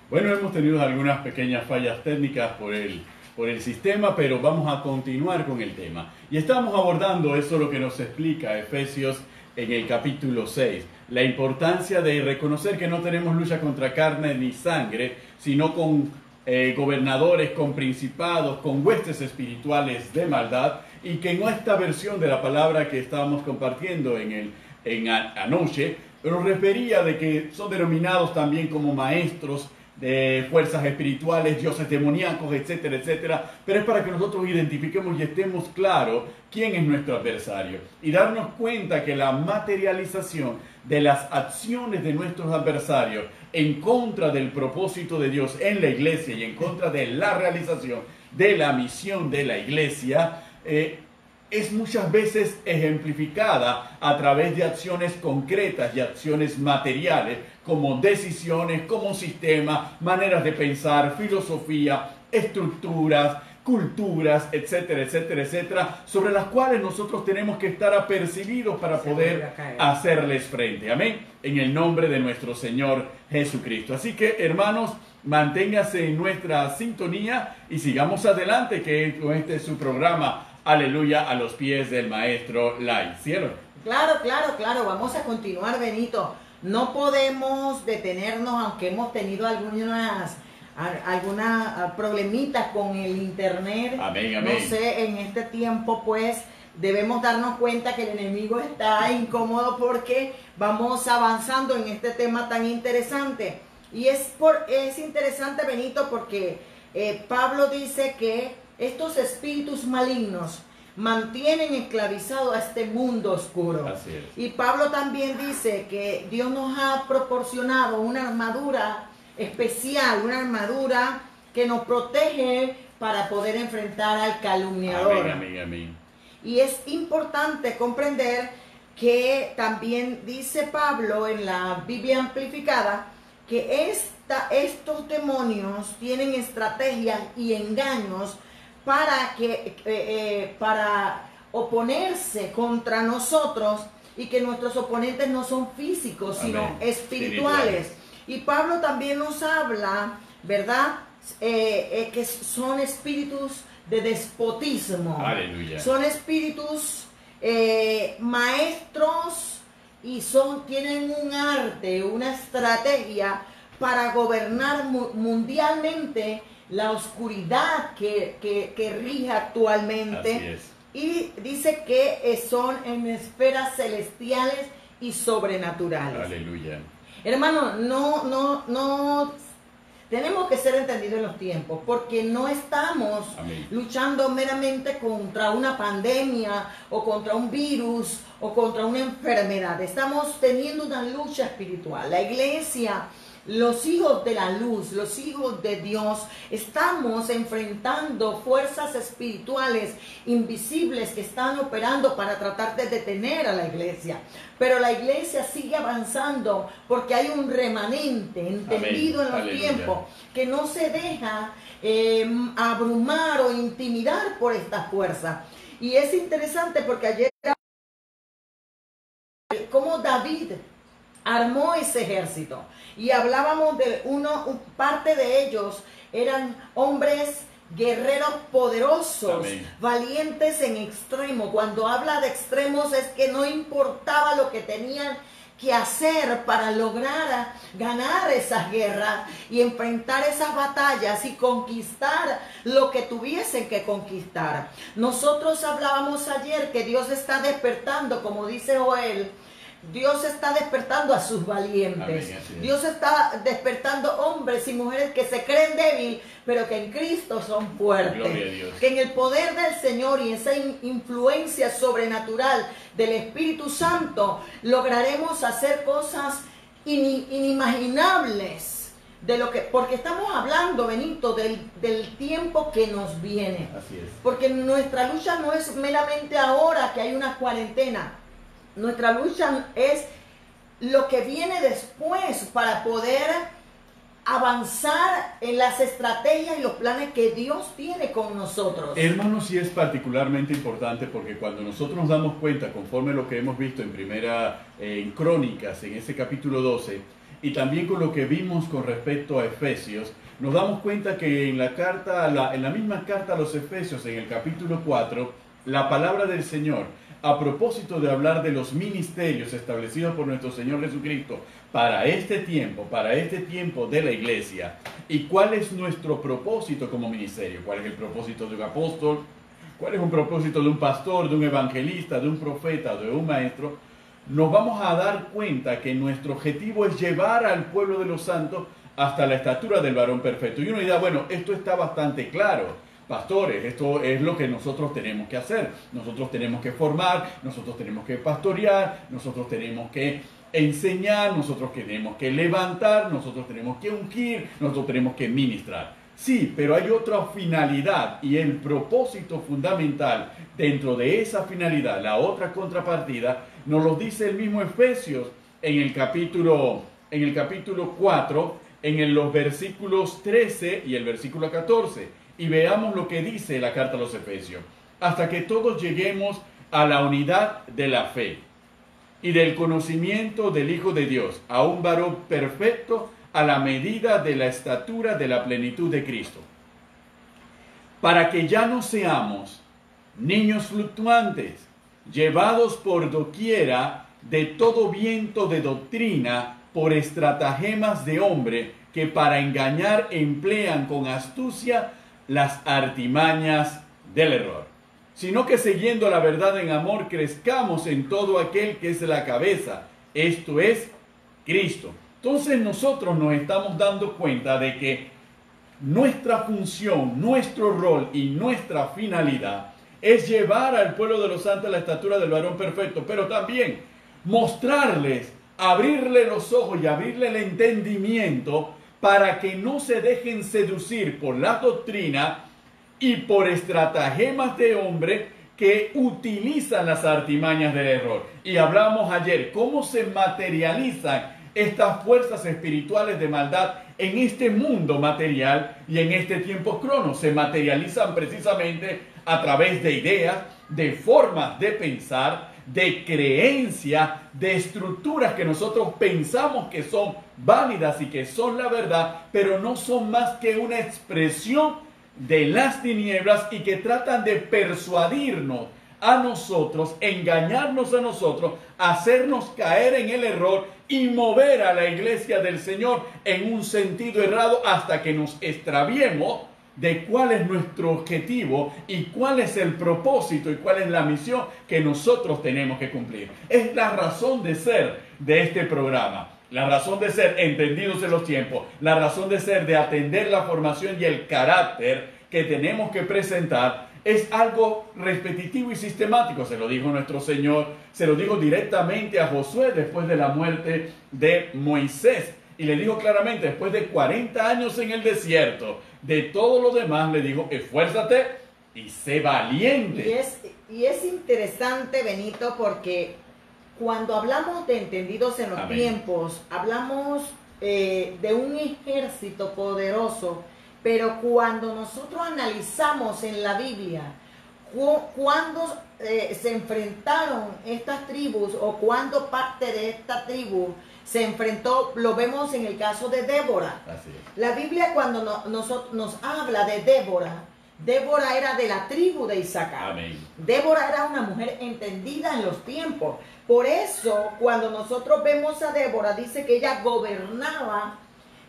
Bueno, hemos tenido algunas pequeñas fallas técnicas por el sistema, pero vamos a continuar con el tema. Y estamos abordando eso lo que nos explica Efesios en el capítulo 6. La importancia de reconocer que no tenemos lucha contra carne ni sangre, sino con gobernadores, con principados, con huestes espirituales de maldad, y que en esta versión de la palabra que estábamos compartiendo anoche, nos refería de que son denominados también como maestros de fuerzas espirituales, dioses demoníacos, etcétera, etcétera, pero es para que nosotros identifiquemos y estemos claros quién es nuestro adversario y darnos cuenta que la materialización de las acciones de nuestros adversarios en contra del propósito de Dios en la iglesia y en contra de la realización de la misión de la iglesia es muchas veces ejemplificada a través de acciones concretas y acciones materiales, como decisiones, como sistema, maneras de pensar, filosofía, estructuras, culturas, etcétera, etcétera, etcétera, sobre las cuales nosotros tenemos que estar apercibidos para poder hacerles frente. Amén. En el nombre de nuestro Señor Jesucristo. Así que, hermanos, manténgase en nuestra sintonía y sigamos adelante, que este es su programa. Aleluya, a los pies del Maestro Lai. ¿Cielo? Claro, vamos a continuar, Benito. No podemos detenernos, aunque hemos tenido algunas problemitas con el internet. Amén, amén. No sé, en este tiempo pues debemos darnos cuenta que el enemigo está incómodo porque vamos avanzando en este tema tan interesante. Y es interesante, Benito, porque Pablo dice que estos espíritus malignos mantienen esclavizado a este mundo oscuro. Así es. Y Pablo también dice que Dios nos ha proporcionado una armadura especial, una armadura que nos protege para poder enfrentar al calumniador. Amén, amén, amén. Y es importante comprender que también dice Pablo en la Biblia amplificada que estos demonios tienen estrategias y engaños para oponerse contra nosotros, y que nuestros oponentes no son físicos, sino espirituales. Y Pablo también nos habla, ¿verdad? Que son espíritus de despotismo. Aleluya. Son espíritus maestros y tienen un arte, una estrategia para gobernar mundialmente la oscuridad que rige actualmente. Así es. Y dice que son en esferas celestiales y sobrenaturales. Aleluya. Hermano, no tenemos que ser entendidos en los tiempos, porque no estamos luchando meramente contra una pandemia o contra un virus o contra una enfermedad. Estamos teniendo una lucha espiritual. La iglesia, los hijos de la luz, los hijos de Dios, estamos enfrentando fuerzas espirituales invisibles que están operando para tratar de detener a la iglesia. Pero la iglesia sigue avanzando porque hay un remanente entendido en los tiempos que no se deja abrumar o intimidar por esta fuerza. Y es interesante porque ayer como David armó ese ejército, y hablábamos de parte de ellos eran hombres guerreros poderosos, valientes en extremo. Cuando habla de extremos es que no importaba lo que tenían que hacer para lograr ganar esas guerras y enfrentar esas batallas y conquistar lo que tuviesen que conquistar. Nosotros hablábamos ayer que Dios está despertando, como dice Joel, Dios está despertando a sus valientes. Amén, Dios está despertando hombres y mujeres que se creen débiles, pero que en Cristo son fuertes. Gloria a Dios. Que en el poder del Señor y esa influencia sobrenatural del Espíritu Santo lograremos hacer cosas inimaginables. Porque estamos hablando, Benito, del tiempo que nos viene. Así es. Porque nuestra lucha no es meramente ahora que hay una cuarentena. Nuestra lucha es lo que viene después para poder avanzar en las estrategias y los planes que Dios tiene con nosotros. Hermanos, sí es particularmente importante porque cuando nosotros nos damos cuenta, conforme lo que hemos visto en Crónicas, en ese capítulo 12, y también con lo que vimos con respecto a Efesios, nos damos cuenta que en la misma carta a los Efesios, en el capítulo 4, la palabra del Señor, a propósito de hablar de los ministerios establecidos por nuestro Señor Jesucristo para este tiempo de la iglesia, y cuál es nuestro propósito como ministerio, cuál es el propósito de un apóstol, cuál es un propósito de un pastor, de un evangelista, de un profeta, de un maestro, nos vamos a dar cuenta que nuestro objetivo es llevar al pueblo de los santos hasta la estatura del varón perfecto. Y uno dirá, bueno, esto está bastante claro, pastores, esto es lo que nosotros tenemos que hacer. Nosotros tenemos que formar, nosotros tenemos que pastorear, nosotros tenemos que enseñar, nosotros tenemos que levantar, nosotros tenemos que ungir, nosotros tenemos que ministrar. Sí, pero hay otra finalidad, y el propósito fundamental dentro de esa finalidad, la otra contrapartida, nos lo dice el mismo Efesios en el capítulo 4, en los versículos 13 y el versículo 14. Y veamos lo que dice la carta a los Efesios. Hasta que todos lleguemos a la unidad de la fe y del conocimiento del Hijo de Dios, a un varón perfecto, a la medida de la estatura de la plenitud de Cristo, para que ya no seamos niños fluctuantes, llevados por doquiera de todo viento de doctrina, por estratagemas de hombre que para engañar emplean con astucia las artimañas del error, sino que siguiendo la verdad en amor crezcamos en todo aquel que es la cabeza, esto es Cristo. Entonces nosotros nos estamos dando cuenta de que nuestra función, nuestro rol y nuestra finalidad es llevar al pueblo de los santos a la estatura del varón perfecto, pero también mostrarles, abrirle los ojos y abrirle el entendimiento para que no se dejen seducir por la doctrina y por estratagemas de hombre que utilizan las artimañas del error. Y hablamos ayer cómo se materializan estas fuerzas espirituales de maldad en este mundo material y en este tiempo crono. Se materializan precisamente a través de ideas, de formas de pensar, de creencia, de estructuras que nosotros pensamos que son válidas y que son la verdad, pero no son más que una expresión de las tinieblas y que tratan de persuadirnos a nosotros, engañarnos a nosotros, hacernos caer en el error y mover a la iglesia del Señor en un sentido errado hasta que nos extraviemos de cuál es nuestro objetivo y cuál es el propósito y cuál es la misión que nosotros tenemos que cumplir. Es la razón de ser de este programa, la razón de ser entendidos en los tiempos, la razón de ser de atender la formación y el carácter que tenemos que presentar. Es algo repetitivo y sistemático, se lo dijo nuestro Señor, se lo dijo directamente a Josué después de la muerte de Moisés. Y le dijo claramente, después de 40 años en el desierto, de todo lo demás le dijo, esfuérzate y sé valiente. Y es interesante, Benito, porque cuando hablamos de entendidos en los Amén. tiempos, hablamos de un ejército poderoso, pero cuando nosotros analizamos en la Biblia, cuando se enfrentaron estas tribus o cuando parte de esta tribu se enfrentó, lo vemos en el caso de Débora. Así es. La Biblia cuando nos habla de Débora, Débora era de la tribu de Isaacar. Amén. Débora era una mujer entendida en los tiempos. Por eso, cuando nosotros vemos a Débora, dice que ella gobernaba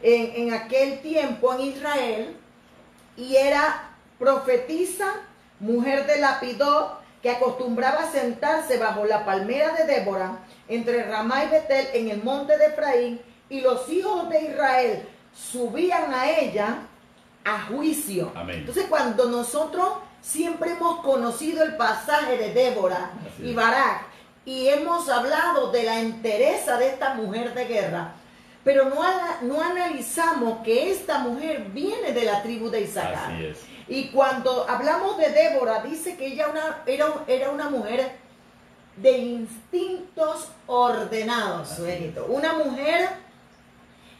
en aquel tiempo en Israel y era profetisa, mujer de Lapidot, que acostumbraba a sentarse bajo la palmera de Débora entre Ramá y Betel en el monte de Efraín, y los hijos de Israel subían a ella a juicio. Amén. Entonces, cuando nosotros siempre hemos conocido el pasaje de Débora y Barak, y hemos hablado de la entereza de esta mujer de guerra, pero no analizamos que esta mujer viene de la tribu de Isaacar. Así es. Y cuando hablamos de Débora, dice que ella era una mujer de instintos ordenados, Benito. Una mujer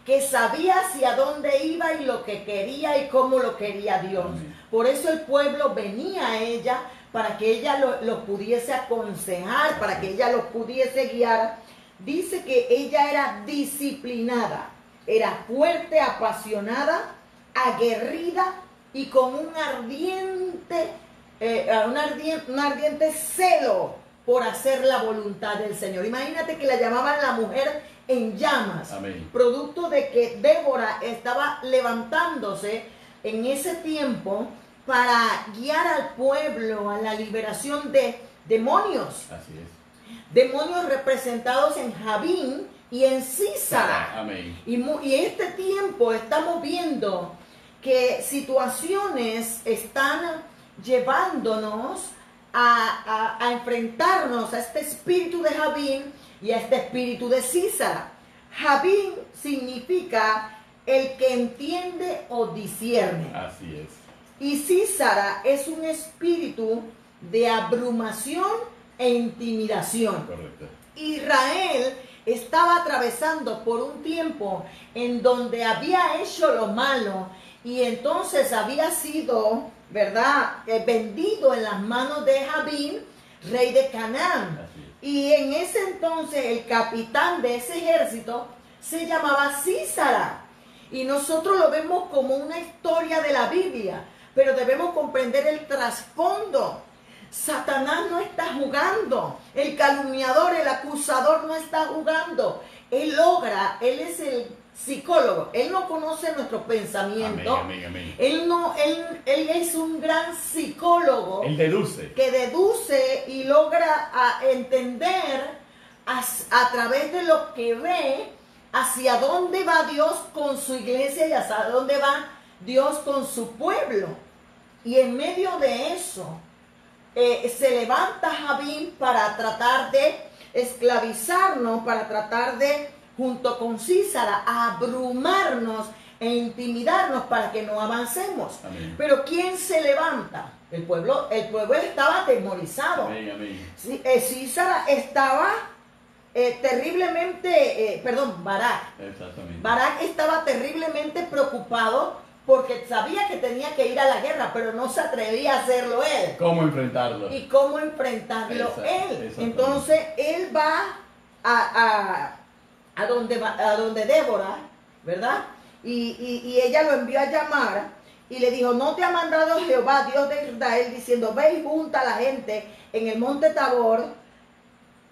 que sabía hacia dónde iba y lo que quería y cómo lo quería Dios. Amén. Por eso el pueblo venía a ella, para que ella los pudiese aconsejar, para que ella los pudiese guiar. dice que ella era disciplinada, era fuerte, apasionada, aguerrida y con un ardiente celo por hacer la voluntad del Señor. Imagínate que la llamaban la mujer en llamas. Amén. Producto de que Débora estaba levantándose en ese tiempo para guiar al pueblo a la liberación de demonios. Así es. Demonios representados en Jabín y en Sísara. Amén. Y este tiempo estamos viendo que situaciones están llevándonos a enfrentarnos a este espíritu de Jabín y a este espíritu de Sísara. Jabín significa el que entiende o discierne. Así es. Y Sísara es un espíritu de abrumación e intimidación. Correcto. Israel estaba atravesando por un tiempo en donde había hecho lo malo y entonces había sido, ¿verdad?, vendido en las manos de Jabín, rey de Canaán. Y en ese entonces el capitán de ese ejército se llamaba Sísara. Y nosotros lo vemos como una historia de la Biblia, pero debemos comprender el trasfondo. Satanás no está jugando, el calumniador, el acusador no está jugando. Él es el psicólogo, él no conoce nuestros pensamientos. Amén, amén, amén. Él es un gran psicólogo. Él deduce. Que deduce y logra entender a través de lo que ve hacia dónde va Dios con su iglesia y hacia dónde va Dios con su pueblo. Y en medio de eso se levanta Jabín para tratar de esclavizarnos, para tratar de, junto con Sísara, abrumarnos e intimidarnos para que no avancemos. Amén. Pero ¿quién se levanta? El pueblo estaba atemorizado. Amén, amén. Sísara estaba Barak. Exactamente. Barak estaba terriblemente preocupado porque sabía que tenía que ir a la guerra, pero no se atrevía a hacerlo él. ¿Cómo enfrentarlo? ¿Y cómo enfrentarlo él? Entonces él va a donde Débora, ¿verdad? Y ella lo envió a llamar y le dijo: ¿no te ha mandado Jehová, Dios de Israel, diciendo: ve y junta a la gente en el monte Tabor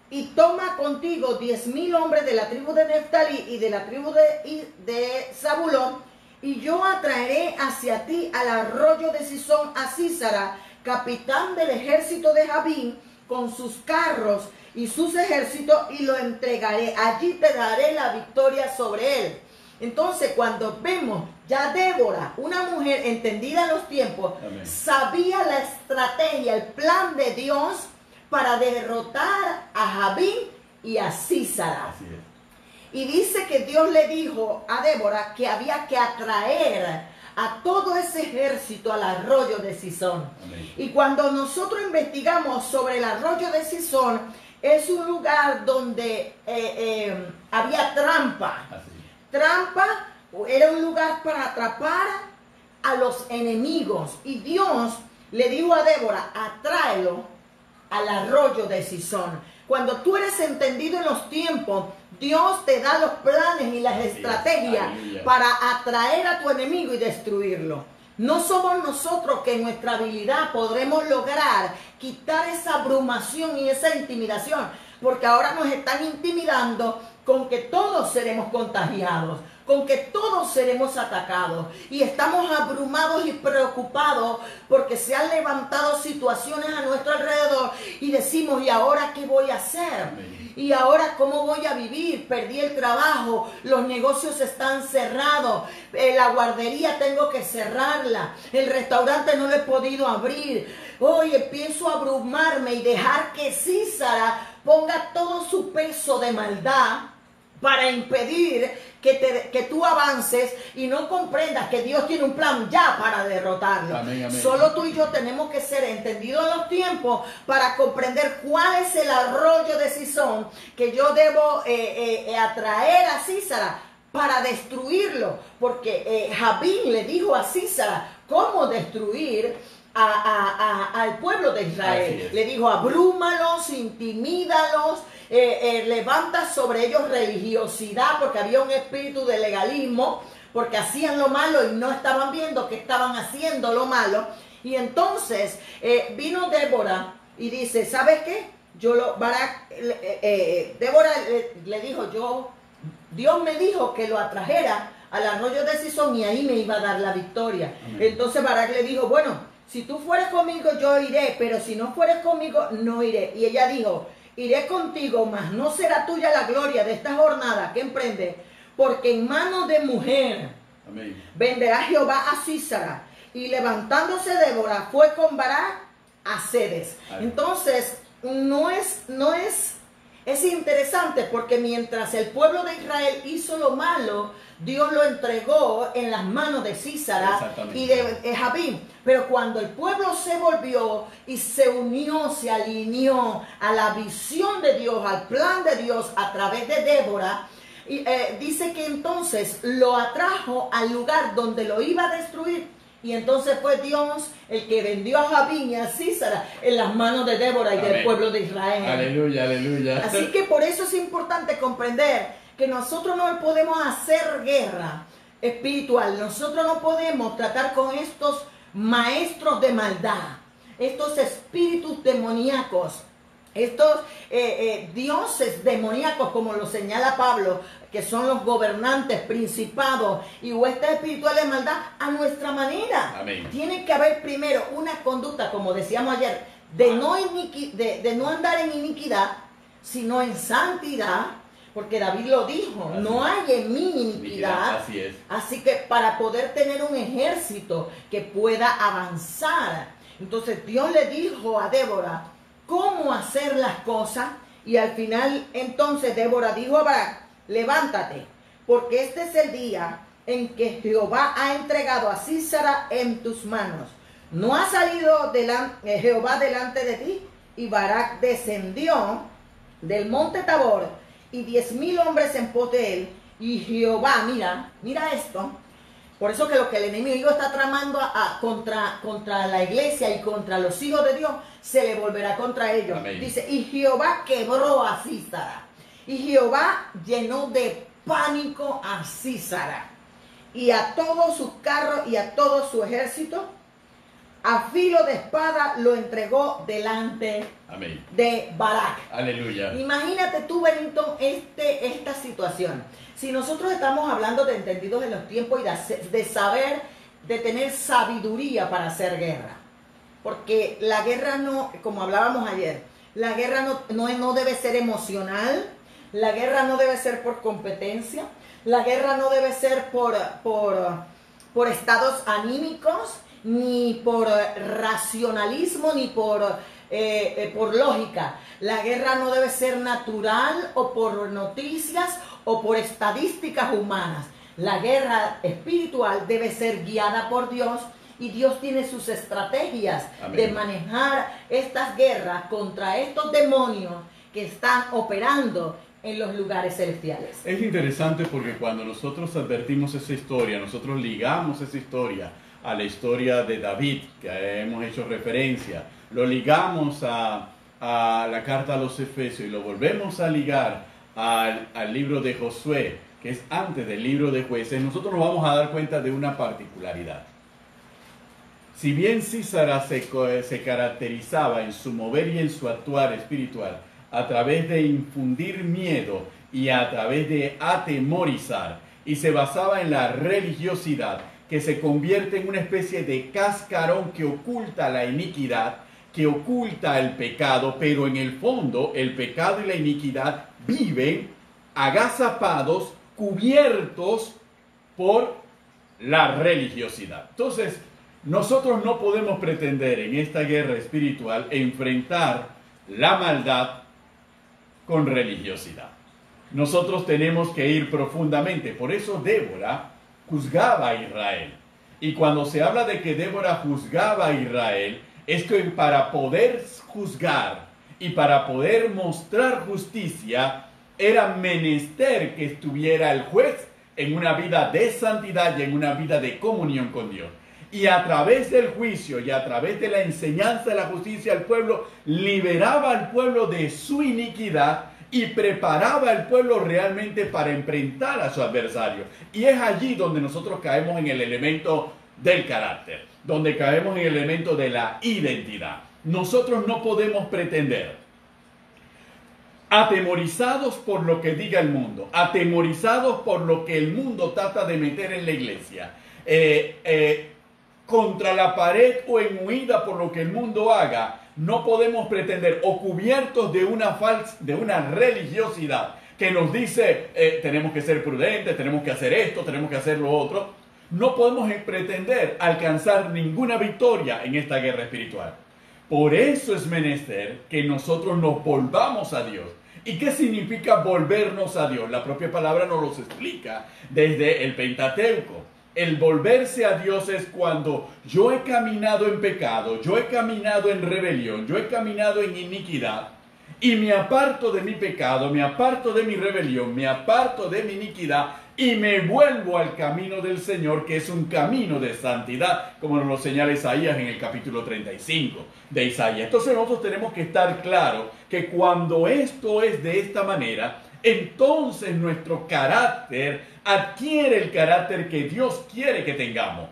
y toma contigo 10,000 hombres de la tribu de Neftalí y de la tribu de Zabulón, y yo atraeré hacia ti al arroyo de Sison a Sísara, capitán del ejército de Jabín, con sus carros y sus ejércitos, y lo entregaré. Allí te daré la victoria sobre él. Entonces, cuando vemos ya Débora, una mujer entendida en los tiempos, amén, sabía la estrategia, el plan de Dios para derrotar a Jabín y a Sísara. Así es. Y dice que Dios le dijo a Débora que había que atraer a todo ese ejército al arroyo de Sison. Amén. Y cuando nosotros investigamos sobre el arroyo de Sison, es un lugar donde había trampa. Así. Trampa era un lugar para atrapar a los enemigos. Y Dios le dijo a Débora: atráelo al arroyo de Sison. Cuando tú eres entendido en los tiempos, Dios te da los planes y las estrategias para atraer a tu enemigo y destruirlo. No somos nosotros que en nuestra habilidad podremos lograr quitar esa abrumación y esa intimidación, porque ahora nos están intimidando con que todos seremos contagiados, con que todos seremos atacados, y estamos abrumados y preocupados porque se han levantado situaciones a nuestro alrededor y decimos: ¿y ahora qué voy a hacer? ¿Y ahora cómo voy a vivir? Perdí el trabajo, los negocios están cerrados, la guardería tengo que cerrarla, el restaurante no lo he podido abrir. Hoy empiezo a abrumarme y dejar que Sísara ponga todo su peso de maldad para impedir que tú avances y no comprendas que Dios tiene un plan ya para derrotarlo. Amén, amén. Solo tú y yo tenemos que ser entendidos en los tiempos para comprender cuál es el arroyo de Sison que yo debo atraer a Sísara para destruirlo. Porque Jabín le dijo a Sísara cómo destruir al pueblo de Israel. Le dijo, abrúmalos, intimídalos, levanta sobre ellos religiosidad, porque había un espíritu de legalismo, porque hacían lo malo y no estaban viendo que estaban haciendo lo malo. Y entonces vino Débora y dice, ¿sabes qué? Débora le dijo, Dios me dijo que lo atrajera al arroyo de Sison y ahí me iba a dar la victoria. Amén. Entonces Barak le dijo, bueno, si tú fueres conmigo yo iré, pero si no fueres conmigo no iré. Y ella dijo, iré contigo, mas no será tuya la gloria de esta jornada que emprende, porque en mano de mujer amén, venderá Jehová a Sísara. Y levantándose Débora fue con Barak a Cedes. Entonces es interesante porque mientras el pueblo de Israel hizo lo malo, Dios lo entregó en las manos de Sísara y de Jabín. Pero cuando el pueblo se volvió y se unió, se alineó a la visión de Dios, al plan de Dios a través de Débora, dice que entonces lo atrajo al lugar donde lo iba a destruir. Y entonces fue Dios el que vendió a Jabín y a Sísara en las manos de Débora y amén, del pueblo de Israel. Aleluya, aleluya. Así que por eso es importante comprender que nosotros no podemos hacer guerra espiritual. Nosotros no podemos tratar con estos maestros de maldad, estos espíritus demoníacos, estos dioses demoníacos, como lo señala Pablo, que son los gobernantes, principados y huestes espirituales de maldad, a nuestra manera. Amén. Tiene que haber primero una conducta, como decíamos ayer, de no andar en iniquidad, sino en santidad, porque David lo dijo, así no hay en mí iniquidad. Así es. Así que para poder tener un ejército que pueda avanzar, entonces Dios le dijo a Débora cómo hacer las cosas, y al final entonces Débora dijo a Barak, levántate, porque este es el día en que Jehová ha entregado a Sísara en tus manos. No ha salido Jehová delante de ti. Y Barak descendió del monte Tabor y 10,000 hombres en pos de él. Y Jehová, mira esto. Por eso que lo que el enemigo está tramando contra la iglesia y contra los hijos de Dios, se le volverá contra ellos. Amén. Dice, y Jehová quebró a Sísara. Y Jehová llenó de pánico a Sísara y a todos sus carros y a todo su ejército. A filo de espada lo entregó delante amén, de Barak. Aleluya. Imagínate tú, Benito, esta situación. Si nosotros estamos hablando de entendidos en los tiempos y de saber, de tener sabiduría para hacer guerra. Porque la guerra no, como hablábamos ayer, la guerra no debe ser emocional. La guerra no debe ser por competencia. La guerra no debe ser por estados anímicos, ni por racionalismo, ni por lógica. La guerra no debe ser natural o por noticias o por estadísticas humanas. La guerra espiritual debe ser guiada por Dios, y Dios tiene sus estrategias amén, de manejar estas guerras contra estos demonios que están operando en los lugares celestiales. Es interesante porque cuando nosotros advertimos esa historia, nosotros ligamos esa historia a la historia de David, que hemos hecho referencia, lo ligamos a la carta a los Efesios y lo volvemos a ligar al libro de Josué, que es antes del libro de Jueces. Nosotros nos vamos a dar cuenta de una particularidad. Si bien Sísara se caracterizaba en su mover y en su actuar espiritual a través de infundir miedo y a través de atemorizar, y se basaba en la religiosidad, que se convierte en una especie de cascarón que oculta la iniquidad, que oculta el pecado, pero en el fondo el pecado y la iniquidad viven agazapados, cubiertos por la religiosidad. Entonces, nosotros no podemos pretender en esta guerra espiritual enfrentar la maldad con religiosidad. Nosotros tenemos que ir profundamente. Por eso Débora juzgaba a Israel. Y cuando se habla de que Débora juzgaba a Israel, es que para poder juzgar y para poder mostrar justicia, era menester que estuviera el juez en una vida de santidad y en una vida de comunión con Dios. y a través del juicio y a través de la enseñanza de la justicia al pueblo, liberaba al pueblo de su iniquidad y preparaba al pueblo realmente para enfrentar a su adversario. Y es allí donde nosotros caemos en el elemento del carácter, donde caemos en el elemento de la identidad. Nosotros no podemos pretender, atemorizados por lo que diga el mundo, atemorizados por lo que el mundo trata de meter en la iglesia, contra la pared o en huida por lo que el mundo haga, no podemos pretender, o cubiertos de una religiosidad que nos dice tenemos que ser prudentes, tenemos que hacer esto, tenemos que hacer lo otro, no podemos pretender alcanzar ninguna victoria en esta guerra espiritual. Por eso es menester que nosotros nos volvamos a Dios. ¿Y qué significa volvernos a Dios? La propia palabra nos lo explica desde el Pentateuco. El volverse a Dios es cuando yo he caminado en pecado, yo he caminado en rebelión, yo he caminado en iniquidad y me aparto de mi pecado, me aparto de mi rebelión, me aparto de mi iniquidad y me vuelvo al camino del Señor, que es un camino de santidad, como nos lo señala Isaías en el capítulo 35 de Isaías. Entonces nosotros tenemos que estar claros que cuando esto es de esta manera, entonces nuestro carácter adquiere el carácter que Dios quiere que tengamos.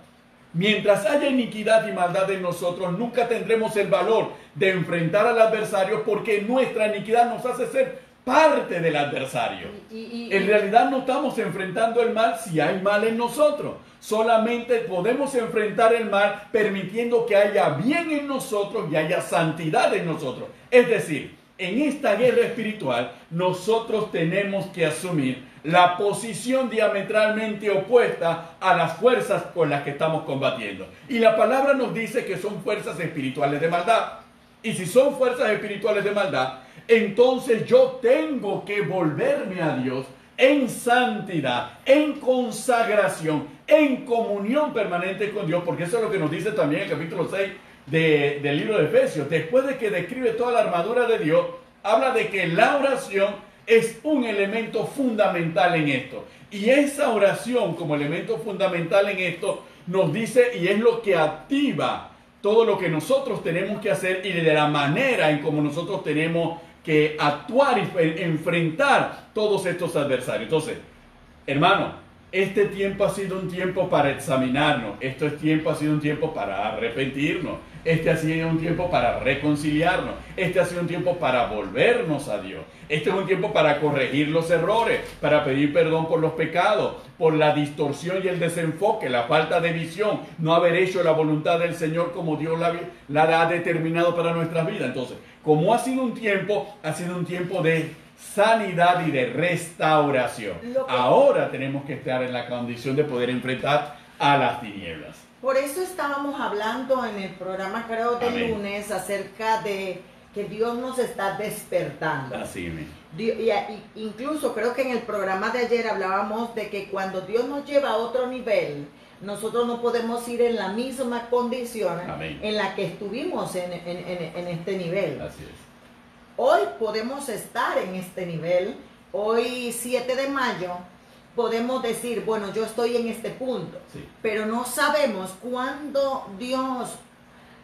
Mientras haya iniquidad y maldad en nosotros, nunca tendremos el valor de enfrentar al adversario, porque nuestra iniquidad nos hace ser parte del adversario. En realidad no estamos enfrentando el mal si hay mal en nosotros. Solamente podemos enfrentar el mal permitiendo que haya bien en nosotros y haya santidad en nosotros. Es decir, en esta guerra espiritual nosotros tenemos que asumir la posición diametralmente opuesta a las fuerzas con las que estamos combatiendo. Y la palabra nos dice que son fuerzas espirituales de maldad. Y si son fuerzas espirituales de maldad, entonces yo tengo que volverme a Dios en santidad, en consagración, en comunión permanente con Dios, porque eso es lo que nos dice también el capítulo 6 del libro de Efesios. Después de que describe toda la armadura de Dios, habla de que la oración es un elemento fundamental en esto. Y esa oración como elemento fundamental en esto nos dice, y es lo que activa todo lo que nosotros tenemos que hacer y de la manera en como nosotros tenemos que actuar y enfrentar todos estos adversarios. Entonces, hermano, este tiempo ha sido un tiempo para examinarnos, ha sido un tiempo para arrepentirnos, este ha sido un tiempo para reconciliarnos, este ha sido un tiempo para volvernos a Dios, este es un tiempo para corregir los errores, para pedir perdón por los pecados, por la distorsión y el desenfoque, la falta de visión, no haber hecho la voluntad del Señor como Dios la ha determinado para nuestras vidas. Entonces, como ha sido un tiempo de sanidad y de restauración. Ahora tenemos que estar en la condición de poder enfrentar a las tinieblas. Por eso estábamos hablando en el programa, creo, del lunes, acerca de que Dios nos está despertando. Así mismo. Incluso creo que en el programa de ayer hablábamos de que cuando Dios nos lleva a otro nivel, nosotros no podemos ir en la misma condición en la que estuvimos en este nivel. Así es. Hoy podemos estar en este nivel, hoy 7 de mayo, podemos decir, bueno, yo estoy en este punto, sí, pero no sabemos cuándo Dios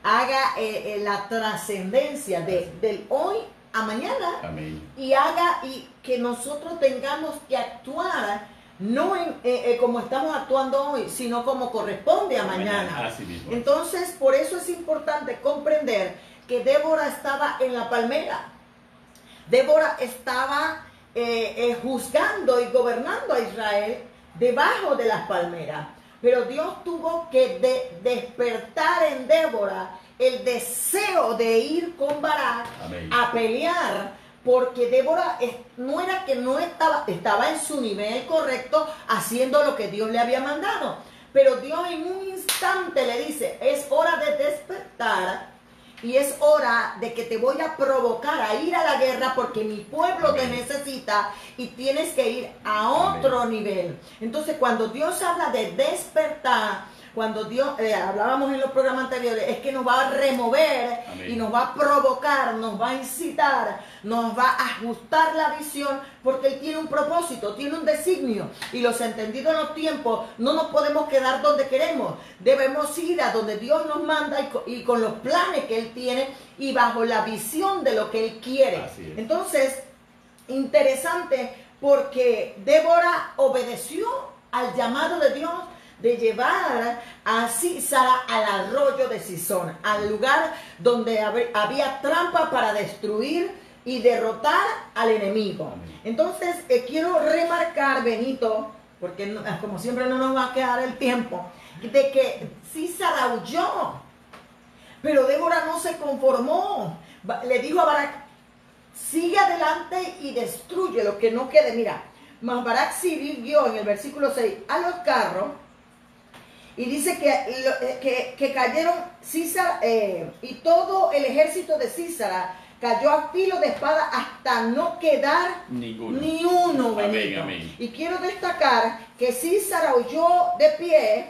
haga la trascendencia del hoy a mañana. Amén. Y haga y que nosotros tengamos que actuar no como estamos actuando hoy, sino como corresponde a mañana. Así mismo. Entonces, por eso es importante comprender que Débora estaba en la palmera. Débora estaba juzgando y gobernando a Israel debajo de las palmeras. Pero Dios tuvo que despertar en Débora el deseo de ir con Barak a pelear, porque Débora no era que no estaba en su nivel correcto haciendo lo que Dios le había mandado. Pero Dios en un instante le dice, es hora de despertar. Y es hora de que te voy a provocar a ir a la guerra porque mi pueblo te necesita y tienes que ir a otro nivel. Entonces, cuando Dios habla de despertar, cuando Dios, hablábamos en los programas anteriores, es que nos va a remover. Amén. Y nos va a provocar, nos va a incitar, nos va a ajustar la visión, porque Él tiene un propósito, tiene un designio. Y los entendidos en los tiempos, no nos podemos quedar donde queremos. Debemos ir a donde Dios nos manda y con los planes que Él tiene y bajo la visión de lo que Él quiere. Entonces, interesante, porque Débora obedeció al llamado de Dios de llevar a Sísara al arroyo de Sison, al lugar donde había trampa para destruir y derrotar al enemigo. Entonces, quiero remarcar, Benito, porque como siempre no nos va a quedar el tiempo, de que Sísara huyó, pero Débora no se conformó. Le dijo a Barak: sigue adelante y destruye lo que no quede. Mira, mas Barak siguió en el versículo 6 a los carros y dice que cayeron Sísara y todo el ejército de Sísara cayó a filo de espada hasta no quedar ni uno. Amén, amén. Y quiero destacar que Sísara huyó de pie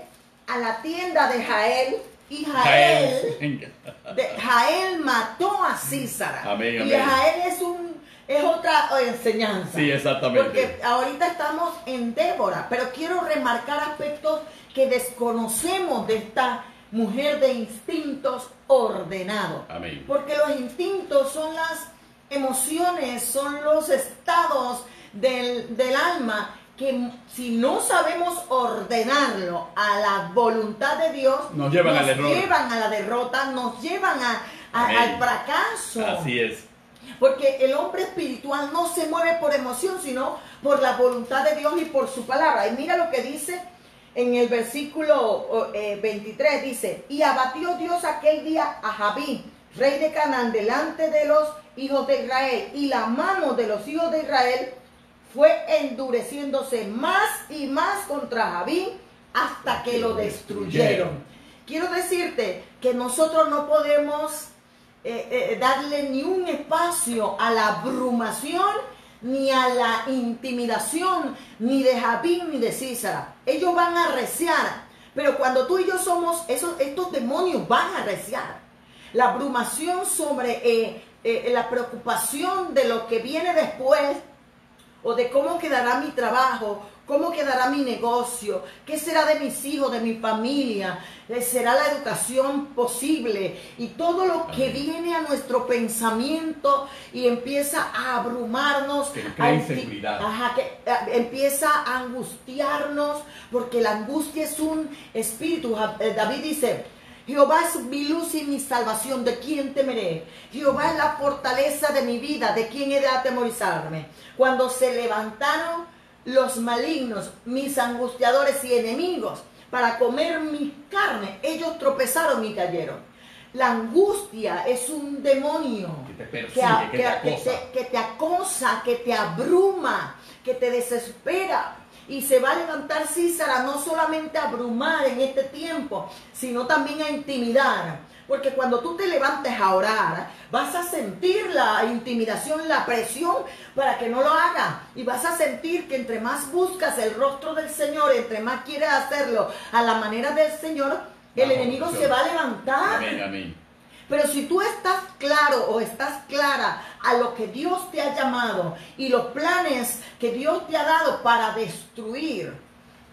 a la tienda de Jael. Y Jael mató a Sísara. Amén, y Jael es otra enseñanza. Sí, exactamente. Porque ahorita estamos en Débora, pero quiero remarcar aspectos que desconocemos de esta mujer de instintos ordenados. Amén. Porque los instintos son las emociones, son los estados del alma, que si no sabemos ordenarlo a la voluntad de Dios, nos llevan al error, llevan a la derrota, nos llevan al fracaso. Así es. Porque el hombre espiritual no se mueve por emoción, sino por la voluntad de Dios y por su palabra. Y mira lo que dice en el versículo 23, dice: y abatió Dios aquel día a Jabín, rey de Canaán, delante de los hijos de Israel, y la mano de los hijos de Israel fue endureciéndose más y más contra Jabín hasta que lo destruyeron. Quiero decirte que nosotros no podemos darle ni un espacio a la abrumación, ni a la intimidación, ni de Jabín ni de Sísara. Ellos van a arreciar, pero cuando tú y yo somos, estos demonios van a arreciar. La abrumación sobre la preocupación de lo que viene después, o de cómo quedará mi trabajo, cómo quedará mi negocio, qué será de mis hijos, de mi familia, será la educación posible, y todo lo que viene a nuestro pensamiento y empieza a abrumarnos, empieza a angustiarnos, porque la angustia es un espíritu. David dice: Jehová es mi luz y mi salvación, ¿de quién temeré? Jehová es la fortaleza de mi vida, ¿de quién he de atemorizarme? Cuando se levantaron los malignos, mis angustiadores y enemigos, para comer mi carne, ellos tropezaron y cayeron. La angustia es un demonio que te persigue, que te acosa, que te abruma, que te desespera. Y se va a levantar Sísara no solamente a abrumar en este tiempo, sino también a intimidar. Porque cuando tú te levantes a orar, vas a sentir la intimidación, la presión para que no lo hagas. Y vas a sentir que entre más buscas el rostro del Señor, entre más quieres hacerlo a la manera del Señor, el enemigo se va a levantar. Amén, amén. Pero si tú estás claro o estás clara a lo que Dios te ha llamado y los planes que Dios te ha dado para destruir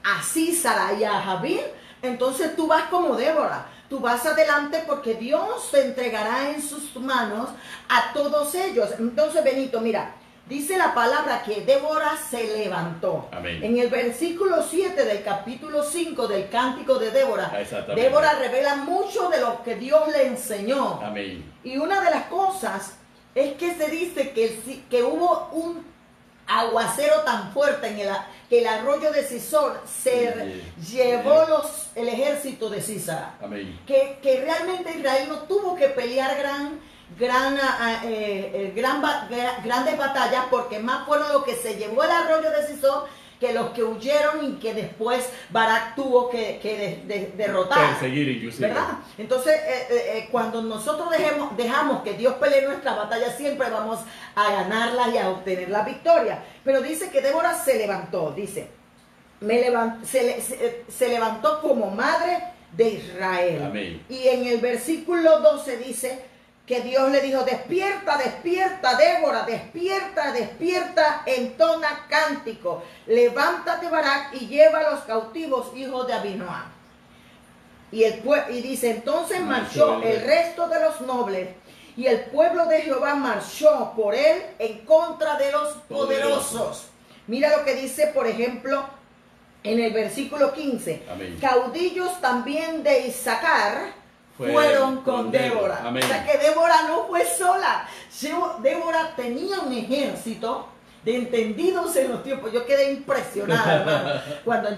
a Sísara y a Jabín, entonces tú vas como Débora. Tú vas adelante, porque Dios te entregará en sus manos a todos ellos. Entonces, Benito, mira, dice la palabra que Débora se levantó. Amén. En el versículo 7 del capítulo 5 del Cántico de Débora, Débora revela mucho de lo que Dios le enseñó. Amén. Y una de las cosas es que se dice que hubo un aguacero tan fuerte que el arroyo de Sison se llevó el ejército de Sísara. Amén. Que realmente Israel no tuvo que pelear grandes batallas, porque más fueron los que se llevó el arroyo de Sison que los que huyeron y que después Barak tuvo que derrotar. Perseguir inclusive. ¿Verdad? Entonces, cuando nosotros dejamos que Dios pelee nuestras batallas, siempre vamos a ganarlas y a obtener la victoria. Pero dice que Débora se levantó, dice, se levantó como madre de Israel. Amén. Y en el versículo 12 dice que Dios le dijo, despierta, despierta, Débora, despierta, despierta, entona cántico, levántate, Barak, y lleva a los cautivos hijos de Abinoam. Y dice, entonces marchó el resto de los nobles, y el pueblo de Jehová marchó por él en contra de los poderosos. Mira lo que dice, por ejemplo, en el versículo 15. Amén. Caudillos también de Isaacar fueron con Débora. Amén. O sea que Débora no fue sola. Débora tenía un ejército de entendidos en los tiempos. Yo quedé impresionada, hermano, cuando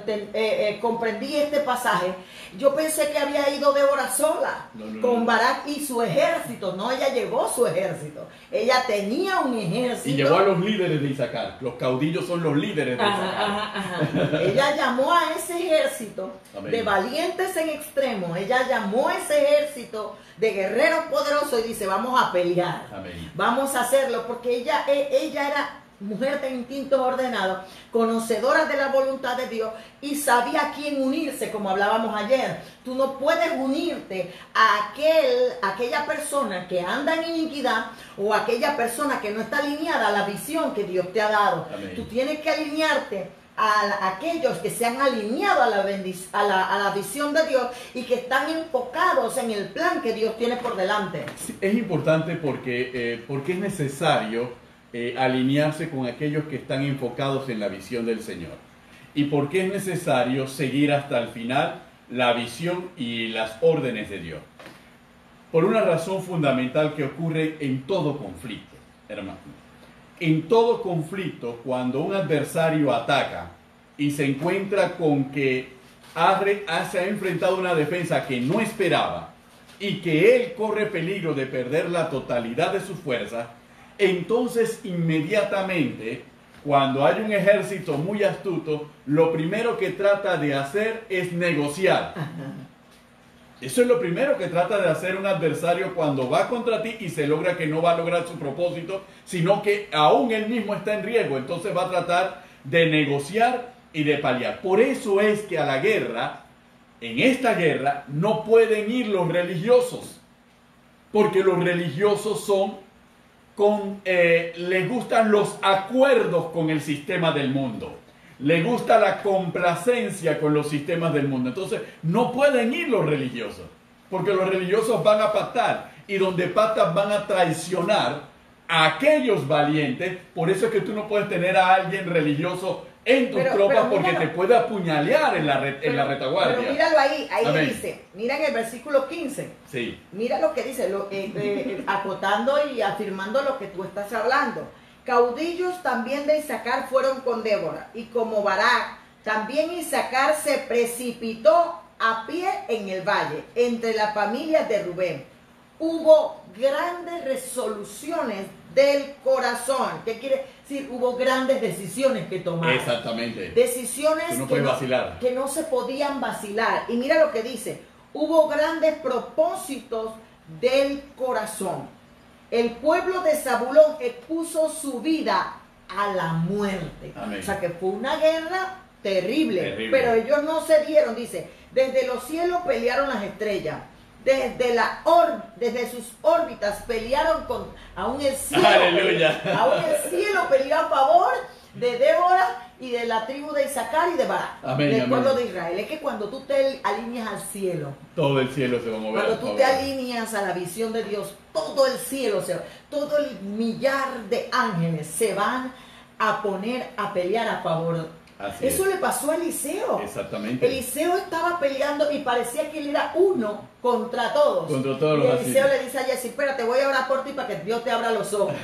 comprendí este pasaje. Yo pensé que había ido Débora sola, con Barak y su ejército. No, ella llevó su ejército. Ella tenía un ejército. Y llevó a los líderes de Isaacar. Los caudillos son los líderes de Isaacar. Ella llamó a ese ejército Amén. de valientes en extremo. Ella llamó a ese ejército de guerreros poderosos y dice, vamos a pelear. Amén. Vamos a hacerlo, porque ella era mujer de instintos ordenados, conocedora de la voluntad de Dios y sabía a quién unirse, como hablábamos ayer. Tú no puedes unirte a aquella persona que anda en iniquidad o a aquella persona que no está alineada a la visión que Dios te ha dado. Amén. Tú tienes que alinearte a aquellos que se han alineado a la visión de Dios y que están enfocados en el plan que Dios tiene por delante. Sí, es importante porque es necesario alinearse con aquellos que están enfocados en la visión del Señor. Y porque es necesario seguir hasta el final la visión y las órdenes de Dios. Por una razón fundamental que ocurre en todo conflicto, hermano. En todo conflicto, cuando un adversario ataca y se encuentra con que se ha enfrentado a una defensa que no esperaba y que él corre peligro de perder la totalidad de sus fuerzas, entonces inmediatamente, cuando hay un ejército muy astuto, lo primero que trata de hacer es negociar. Eso es lo primero que trata de hacer un adversario cuando va contra ti y se logra que no va a lograr su propósito, sino que aún él mismo está en riesgo. Entonces va a tratar de negociar y de paliar. Por eso es que a la guerra, en esta guerra, no pueden ir los religiosos, porque los religiosos les gustan los acuerdos con el sistema del mundo. Le gusta la complacencia con los sistemas del mundo. Entonces, no pueden ir los religiosos, porque los religiosos van a pactar, y donde pactan van a traicionar a aquellos valientes. Por eso es que tú no puedes tener a alguien religioso en tus tropas, porque te puede apuñalear en la retaguardia. Pero míralo ahí Amén. Dice, mira en el versículo 15. Sí. Mira lo que dice, acotando y afirmando lo que tú estás hablando. Caudillos también de Isaacar fueron con Débora, y como Barak, también Isaacar se precipitó a pie en el valle, entre las familias de Rubén. Hubo grandes resoluciones del corazón. ¿Qué quiere decir? Hubo grandes decisiones que tomar. Exactamente. Decisiones que no se podían vacilar. Y mira lo que dice. Hubo grandes propósitos del corazón. El pueblo de Zabulón expuso su vida a la muerte. Amén. O sea que fue una guerra terrible. Pero ellos no se dieron. Dice, desde los cielos pelearon las estrellas. Desde sus órbitas pelearon aún el cielo. Aleluya. Aún el cielo peleó a favor de Débora y de la tribu de Isaacar y de Barak, del pueblo de Israel. Es que cuando tú te alineas al cielo, todo el cielo se va a mover. Cuando tú te alineas a la visión de Dios, todo el cielo, todo el millar de ángeles se van a poner a pelear a favor. Eso le pasó a Eliseo. Exactamente. Eliseo estaba peleando y parecía que él era uno contra todos. Contra todos y los Eliseo le dice a Jesse, espérate, voy a orar por ti para que Dios te abra los ojos.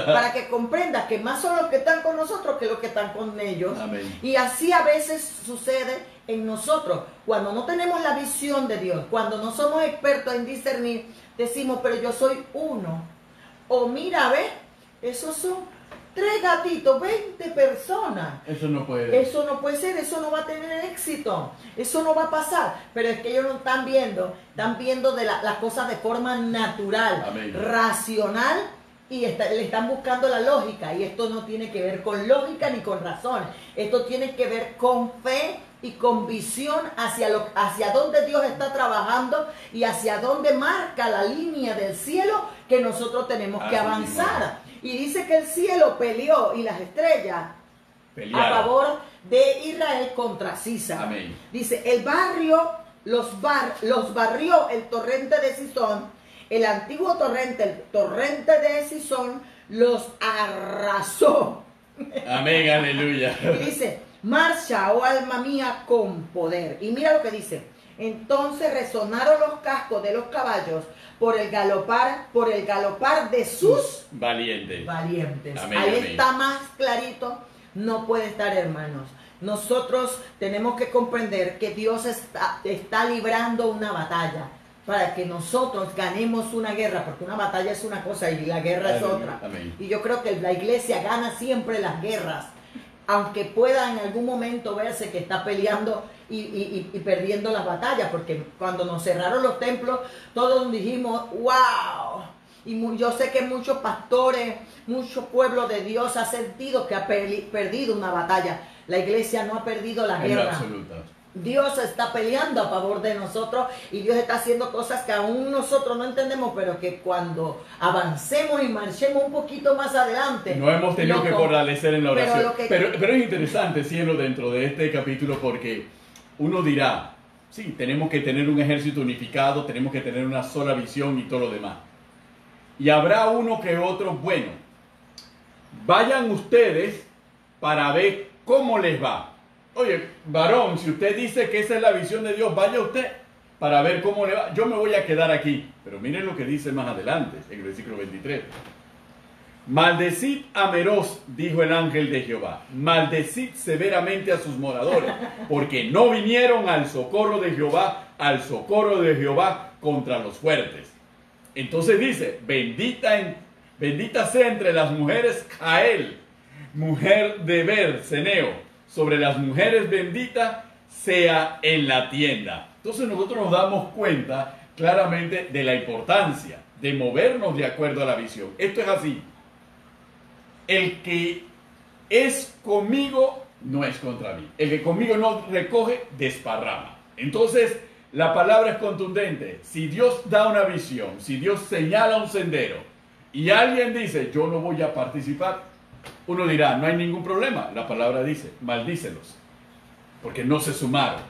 Para que comprendas que más son los que están con nosotros que los que están con ellos. Amén. Y así a veces sucede en nosotros. Cuando no tenemos la visión de Dios, cuando no somos expertos en discernir, decimos, pero yo soy uno. O mira, ve, esos son 3 gatitos, 20 personas. Eso no puede. Eso no puede ser, eso no va a tener éxito. Eso no va a pasar. Pero es que ellos no están viendo de las cosas de forma natural, Amén. Racional, y le están buscando la lógica. Y esto no tiene que ver con lógica ni con razón. Esto tiene que ver con fe y con visión hacia dónde Dios está trabajando y hacia dónde marca la línea del cielo que nosotros tenemos que avanzar. Y dice que el cielo peleó y las estrellas a favor de Israel contra Sisara. Amén. Dice, el barrio los barrió el torrente de Sison, el antiguo torrente, el torrente de Sison, los arrasó. Amén, aleluya. Y dice, marcha, oh alma mía, con poder. Y mira lo que dice. Entonces resonaron los cascos de los caballos por el galopar de sus valientes. Amén, ahí amén. Está más clarito. No puede estar, hermanos. Nosotros tenemos que comprender que Dios está librando una batalla para que nosotros ganemos una guerra, porque una batalla es una cosa y la guerra es otra. Amén. Y yo creo que la iglesia gana siempre las guerras, aunque pueda en algún momento verse que está peleando y perdiendo las batallas, porque cuando nos cerraron los templos, todos dijimos, wow. Y yo sé que muchos pastores, mucho pueblo de Dios ha sentido que ha perdido una batalla. La iglesia no ha perdido la guerra. Absoluta. Dios está peleando a favor de nosotros y Dios está haciendo cosas que aún nosotros no entendemos, pero que cuando avancemos y marchemos un poquito más adelante. No hemos tenido que fortalecer en la oración. Pero es interesante, cielo, dentro de este capítulo, porque uno dirá, sí, tenemos que tener un ejército unificado, tenemos que tener una sola visión y todo lo demás. Y habrá uno que otro, bueno, vayan ustedes para ver cómo les va. Oye, varón, si usted dice que esa es la visión de Dios, vaya usted para ver cómo le va. Yo me voy a quedar aquí. Pero miren lo que dice más adelante, en el versículo 23. Maldecid a Meroz, dijo el ángel de Jehová. Maldecid severamente a sus moradores, porque no vinieron al socorro de Jehová contra los fuertes. Entonces dice, bendita sea entre las mujeres Jael, mujer de Ceneo, sobre las mujeres bendita sea en la tienda. Entonces nosotros nos damos cuenta claramente de la importancia de movernos de acuerdo a la visión. Esto es así. El que es conmigo no es contra mí. El que conmigo no recoge, desparrama. Entonces, la palabra es contundente. Si Dios da una visión, si Dios señala un sendero y alguien dice, yo no voy a participar, uno dirá, no hay ningún problema. La palabra dice, maldícelos, porque no se sumaron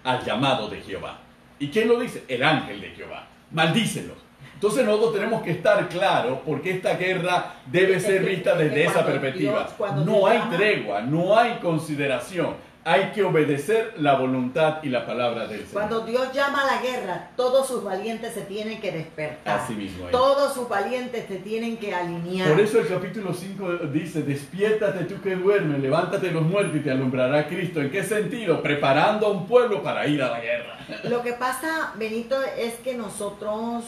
al llamado de Jehová. ¿Y quién lo dice? El ángel de Jehová. Maldícelos. Entonces nosotros tenemos que estar claros porque esta guerra debe ser vista desde esa perspectiva. No hay tregua, no hay consideración. Hay que obedecer la voluntad y la palabra del Señor. Cuando Dios llama a la guerra, todos sus valientes se tienen que despertar. Así mismo es. Todos sus valientes se tienen que alinear. Por eso el capítulo 5 dice, despiértate tú que duermes, levántate los muertos y te alumbrará Cristo. ¿En qué sentido? Preparando a un pueblo para ir a la guerra. Lo que pasa, Benito, es que nosotros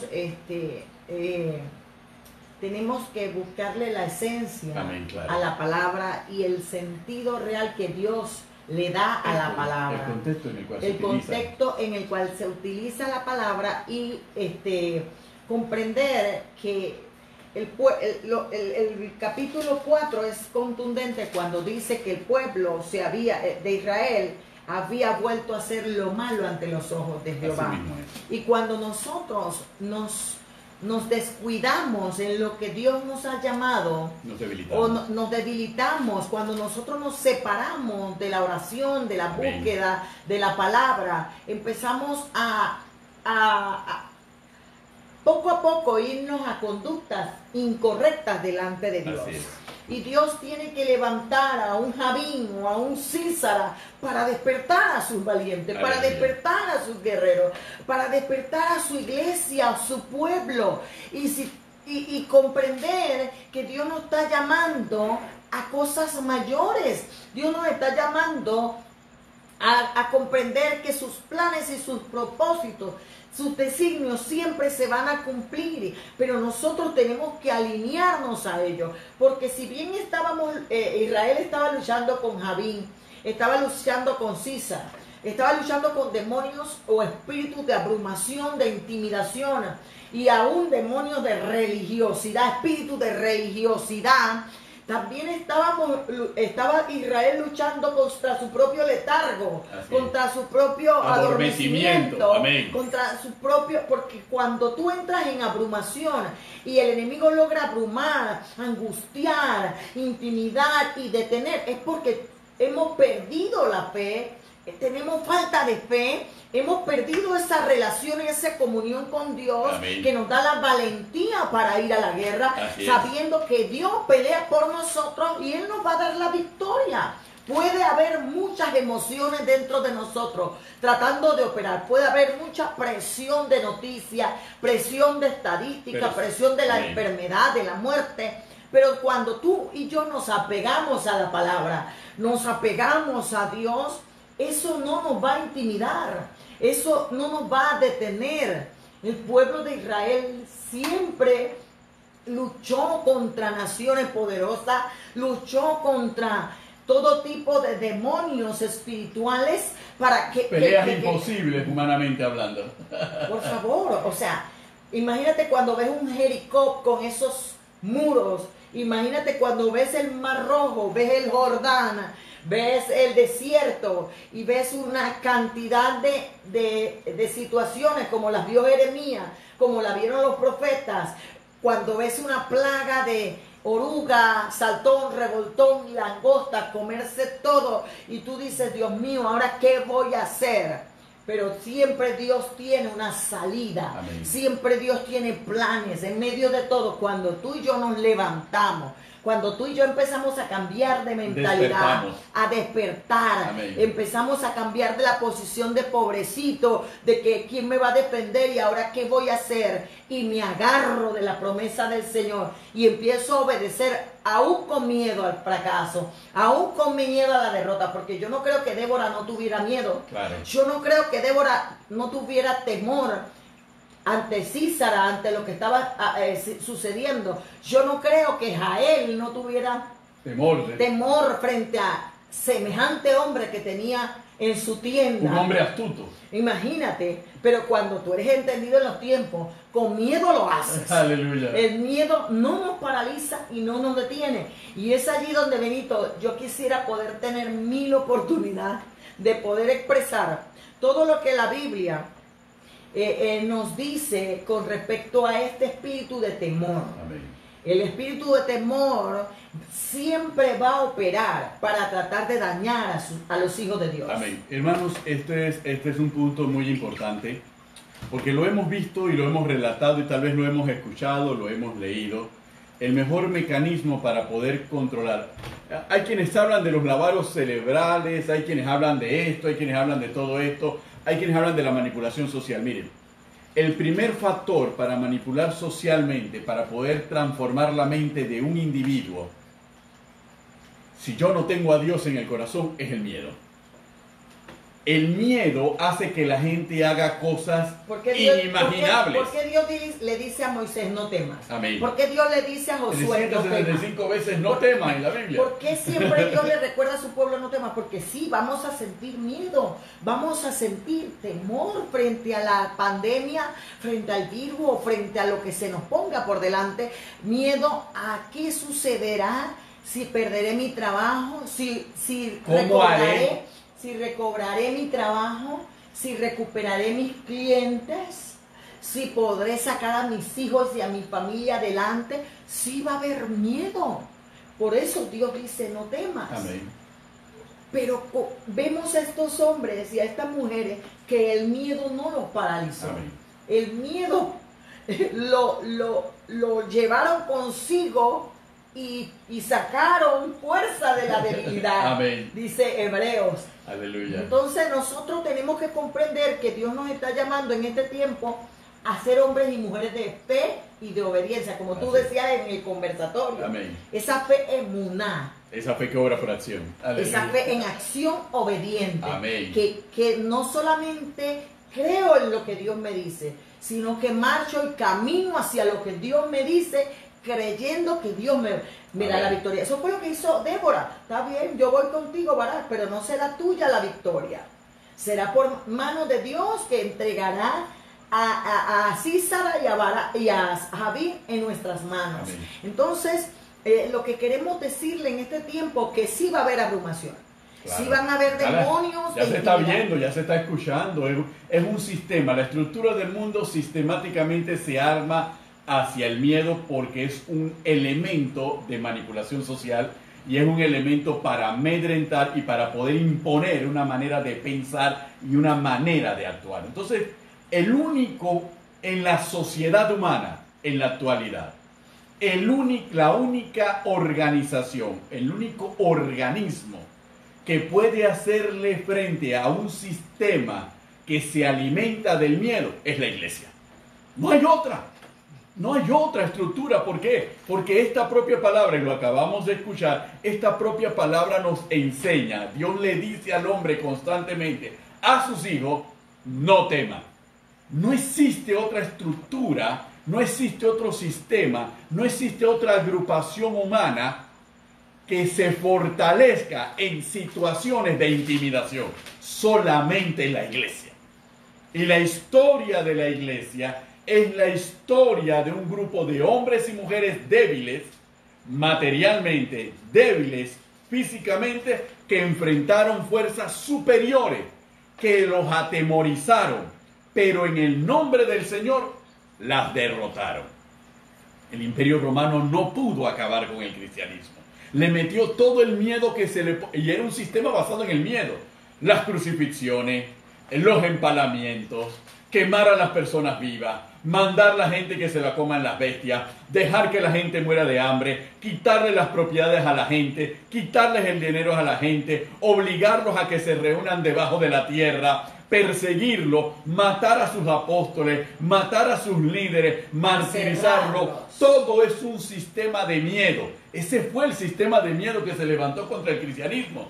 tenemos que buscarle la esencia a la palabra y el sentido real que Dios le da a la palabra. El contexto en el cual se utiliza la palabra y comprender que el capítulo 4 es contundente cuando dice que el pueblo de Israel había vuelto a hacer lo malo ante los ojos de Jehová. Y cuando nosotros nos descuidamos en lo que Dios nos ha llamado, nos debilitamos, cuando nosotros nos separamos de la oración, de la búsqueda, de la palabra, empezamos a poco a poco irnos a conductas incorrectas delante de Dios. Y Dios tiene que levantar a un Javín o a un Císara para despertar a sus valientes, para despertar a sus guerreros, para despertar a su iglesia, a su pueblo. Y comprender que Dios nos está llamando a cosas mayores. Dios nos está llamando a comprender que sus planes y sus propósitos, sus designios siempre se van a cumplir, pero nosotros tenemos que alinearnos a ellos, porque si bien Israel estaba luchando con Javín, estaba luchando con Císara, estaba luchando con demonios o espíritus de abrumación, de intimidación y aún demonios de religiosidad, espíritus de religiosidad, También estaba Israel luchando contra su propio letargo, contra su propio adormecimiento, contra su propio, porque cuando tú entras en abrumación y el enemigo logra abrumar, angustiar, intimidar y detener, es porque hemos perdido la fe, tenemos falta de fe, hemos perdido esa relación y esa comunión con Dios. Amén. Que nos da la valentía para ir a la guerra, sabiendo que Dios pelea por nosotros y Él nos va a dar la victoria. Puede haber muchas emociones dentro de nosotros tratando de operar. Puede haber mucha presión de noticias, presión de estadística, presión de la enfermedad, de la muerte. Pero cuando tú y yo nos apegamos a la palabra, nos apegamos a Dios, eso no nos va a intimidar, eso no nos va a detener. El pueblo de Israel siempre luchó contra naciones poderosas, luchó contra todo tipo de demonios espirituales para que... Peleas imposibles, humanamente hablando. Por favor, o sea, imagínate cuando ves un Jericó con esos muros, imagínate cuando ves el Mar Rojo, ves el Jordán, ves el desierto y ves una cantidad de situaciones como las vio Jeremías, como la vieron los profetas, cuando ves una plaga de oruga, saltón, revoltón y langosta, comerse todo y tú dices, Dios mío, ¿ahora qué voy a hacer? Pero siempre Dios tiene una salida. Amén. Siempre Dios tiene planes en medio de todo. Cuando tú y yo nos levantamos, cuando tú y yo empezamos a cambiar de mentalidad, a despertar, amén, empezamos a cambiar de la posición de pobrecito, de que quién me va a defender y ahora qué voy a hacer, y me agarro de la promesa del Señor y empiezo a obedecer aún con miedo al fracaso, aún con miedo a la derrota, porque yo no creo que Débora no tuviera miedo, claro. Yo no creo que Débora no tuviera temor ante Císara, ante lo que estaba sucediendo. Yo no creo que Jael no tuviera temor frente a semejante hombre que tenía en su tienda. Un hombre astuto. Imagínate, pero cuando tú eres entendido en los tiempos, con miedo lo haces. Aleluya. El miedo no nos paraliza y no nos detiene. Y es allí donde, Benito, yo quisiera poder tener 1000 oportunidades de poder expresar todo lo que la Biblia nos dice con respecto a este espíritu de temor. Amén. El espíritu de temor siempre va a operar para tratar de dañar a los hijos de Dios. Amén. Hermanos, este es un punto muy importante, porque lo hemos visto y lo hemos relatado y tal vez lo hemos escuchado, lo hemos leído. El mejor mecanismo para poder controlar. Hay quienes hablan de los lavados cerebrales, hay quienes hablan de esto, hay quienes hablan de todo esto, hay quienes hablan de la manipulación social. Miren, el primer factor para manipular socialmente, para poder transformar la mente de un individuo, si yo no tengo a Dios en el corazón, es el miedo. El miedo hace que la gente haga cosas inimaginables. ¿Por qué Dios le dice a Moisés no temas? Amén. ¿Por qué Dios le dice a Josué no temas? 365 veces no temas en la Biblia. ¿Por qué siempre Dios le recuerda a su pueblo no temas? Porque sí, vamos a sentir miedo, vamos a sentir temor frente a la pandemia, frente al virus o frente a lo que se nos ponga por delante. Miedo a qué sucederá, si perderé mi trabajo, si recobraré mi trabajo, si recuperaré mis clientes, si podré sacar a mis hijos y a mi familia adelante. Sí va a haber miedo. Por eso Dios dice no temas. Amén. Pero vemos a estos hombres y a estas mujeres que el miedo no los paralizó. Amén. El miedo lo llevaron consigo y sacaron fuerza de la debilidad. Amén. Dice Hebreos. Aleluya. Entonces nosotros tenemos que comprender que Dios nos está llamando en este tiempo a ser hombres y mujeres de fe y de obediencia, como tú decías en el conversatorio. Amén. Esa fe emuná. Esa fe que obra por acción. Aleluya. Esa fe en acción obediente. Amén. Que no solamente creo en lo que Dios me dice, sino que marcho y camino hacia lo que Dios me dice, creyendo que Dios me da la victoria. Eso fue lo que hizo Débora. Está bien, yo voy contigo, Barak, pero no será tuya la victoria. Será por mano de Dios que entregará a Císara y a Javín en nuestras manos. Amén. Entonces, lo que queremos decirle en este tiempo, que sí va a haber abrumación. Claro. Sí van a haber demonios. Ya se está viendo, ya se está escuchando. Es un sistema. La estructura del mundo sistemáticamente se arma hacia el miedo porque es un elemento de manipulación social y es un elemento para amedrentar y para poder imponer una manera de pensar y una manera de actuar. Entonces, el único en la sociedad humana en la actualidad, la única organización, el único organismo que puede hacerle frente a un sistema que se alimenta del miedo es la iglesia. No hay otra. No hay otra estructura. ¿Por qué? Porque esta propia palabra, y lo acabamos de escuchar, esta propia palabra nos enseña. Dios le dice al hombre constantemente, a sus hijos, no teman. No existe otra estructura, no existe otro sistema, no existe otra agrupación humana que se fortalezca en situaciones de intimidación. Solamente la iglesia. Y la historia de la iglesia es la historia de un grupo de hombres y mujeres débiles, materialmente, débiles físicamente, que enfrentaron fuerzas superiores, que los atemorizaron, pero en el nombre del Señor las derrotaron. El Imperio Romano no pudo acabar con el cristianismo. Le metió todo el miedo que y era un sistema basado en el miedo. Las crucifixiones, los empalamientos, quemar a las personas vivas, mandar a la gente que se la coman las bestias, dejar que la gente muera de hambre, quitarle las propiedades a la gente, quitarles el dinero a la gente, obligarlos a que se reúnan debajo de la tierra, perseguirlos, matar a sus apóstoles, matar a sus líderes, martirizarlos. Todo es un sistema de miedo. Ese fue el sistema de miedo que se levantó contra el cristianismo.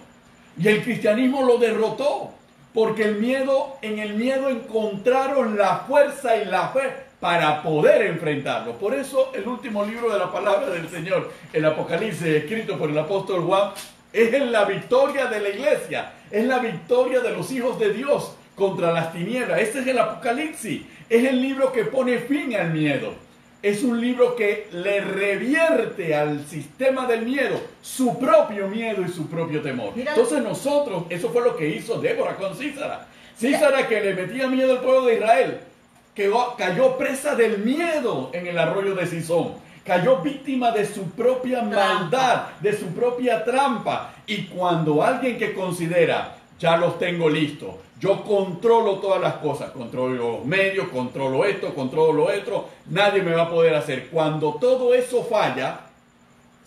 Y el cristianismo lo derrotó. Porque en el miedo encontraron la fuerza y la fe para poder enfrentarlo. Por eso el último libro de la palabra del Señor, el Apocalipsis, escrito por el apóstol Juan, es la victoria de la iglesia, es la victoria de los hijos de Dios contra las tinieblas. Ese es el Apocalipsis, es el libro que pone fin al miedo. Es un libro que le revierte al sistema del miedo su propio miedo y su propio temor. Mira, entonces nosotros, eso fue lo que hizo Débora con Sísara. Sísara, que le metía miedo al pueblo de Israel, que cayó presa del miedo en el arroyo de Sison. Cayó víctima de su propia maldad, de su propia trampa. Y cuando alguien que considera, ya los tengo listos, yo controlo todas las cosas, controlo los medios, controlo esto, controlo lo otro, nadie me va a poder hacer. Cuando todo eso falla,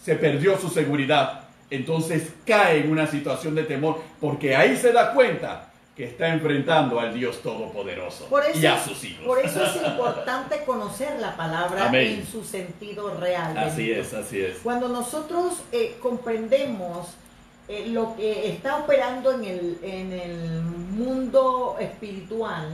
se perdió su seguridad, entonces cae en una situación de temor, porque ahí se da cuenta que está enfrentando al Dios Todopoderoso y a sus hijos. Por eso es importante conocer la palabra en su sentido real. Así es, así es. Cuando nosotros comprendemos lo que está operando en el mundo espiritual,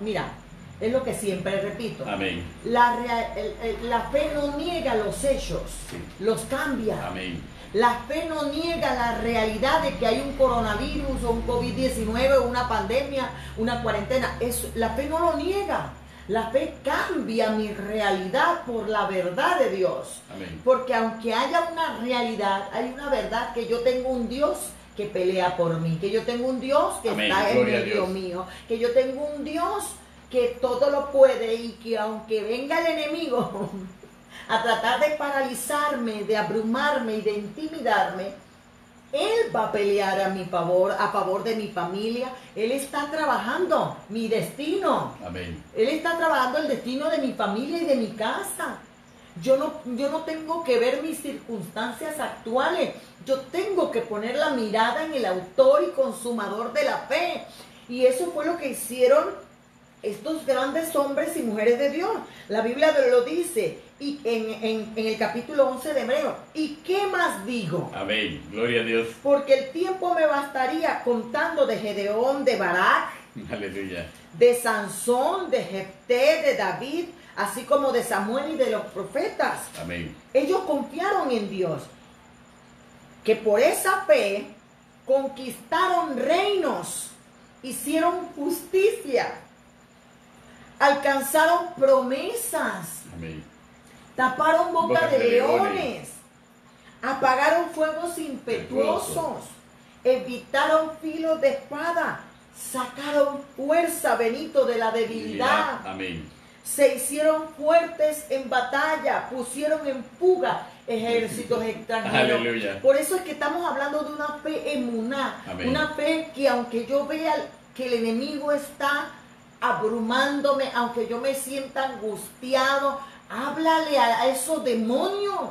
mira, es lo que siempre repito. Amén. La fe no niega los hechos, sí, los cambia. Amén. La fe no niega la realidad de que hay un coronavirus o un COVID-19 o una pandemia, una cuarentena. La fe no lo niega. La fe cambia mi realidad por la verdad de Dios. Amén. Porque aunque haya una realidad, hay una verdad, que yo tengo un Dios que pelea por mí, que yo tengo un Dios que Amén. está en medio mío, que yo tengo un Dios que todo lo puede y que aunque venga el enemigo a tratar de paralizarme, de abrumarme y de intimidarme, Él va a pelear a mi favor, a favor de mi familia. Él está trabajando mi destino. Amén. Él está trabajando el destino de mi familia y de mi casa. Yo no tengo que ver mis circunstancias actuales. Yo tengo que poner la mirada en el autor y consumador de la fe. Y eso fue lo que hicieron estos grandes hombres y mujeres de Dios. La Biblia lo dice, y en el capítulo 11 de Hebreos. ¿Y qué más digo? Amén, gloria a Dios. Porque el tiempo me bastaría contando de Gedeón, de Barak, aleluya, de Sansón, de Jefté, de David, así como de Samuel y de los profetas. Amén. Ellos confiaron en Dios, que por esa fe conquistaron reinos, hicieron justicia, alcanzaron promesas, amén, taparon boca de leones, apagaron fuegos impetuosos, evitaron filos de espada, sacaron fuerza, Benito, de la debilidad. Amén. Se hicieron fuertes en batalla, pusieron en fuga ejércitos extranjeros. Aleluya. Por eso es que estamos hablando de una fe emuná, una fe que aunque yo vea que el enemigo está abrumándome, aunque yo me sienta angustiado, háblale a esos demonios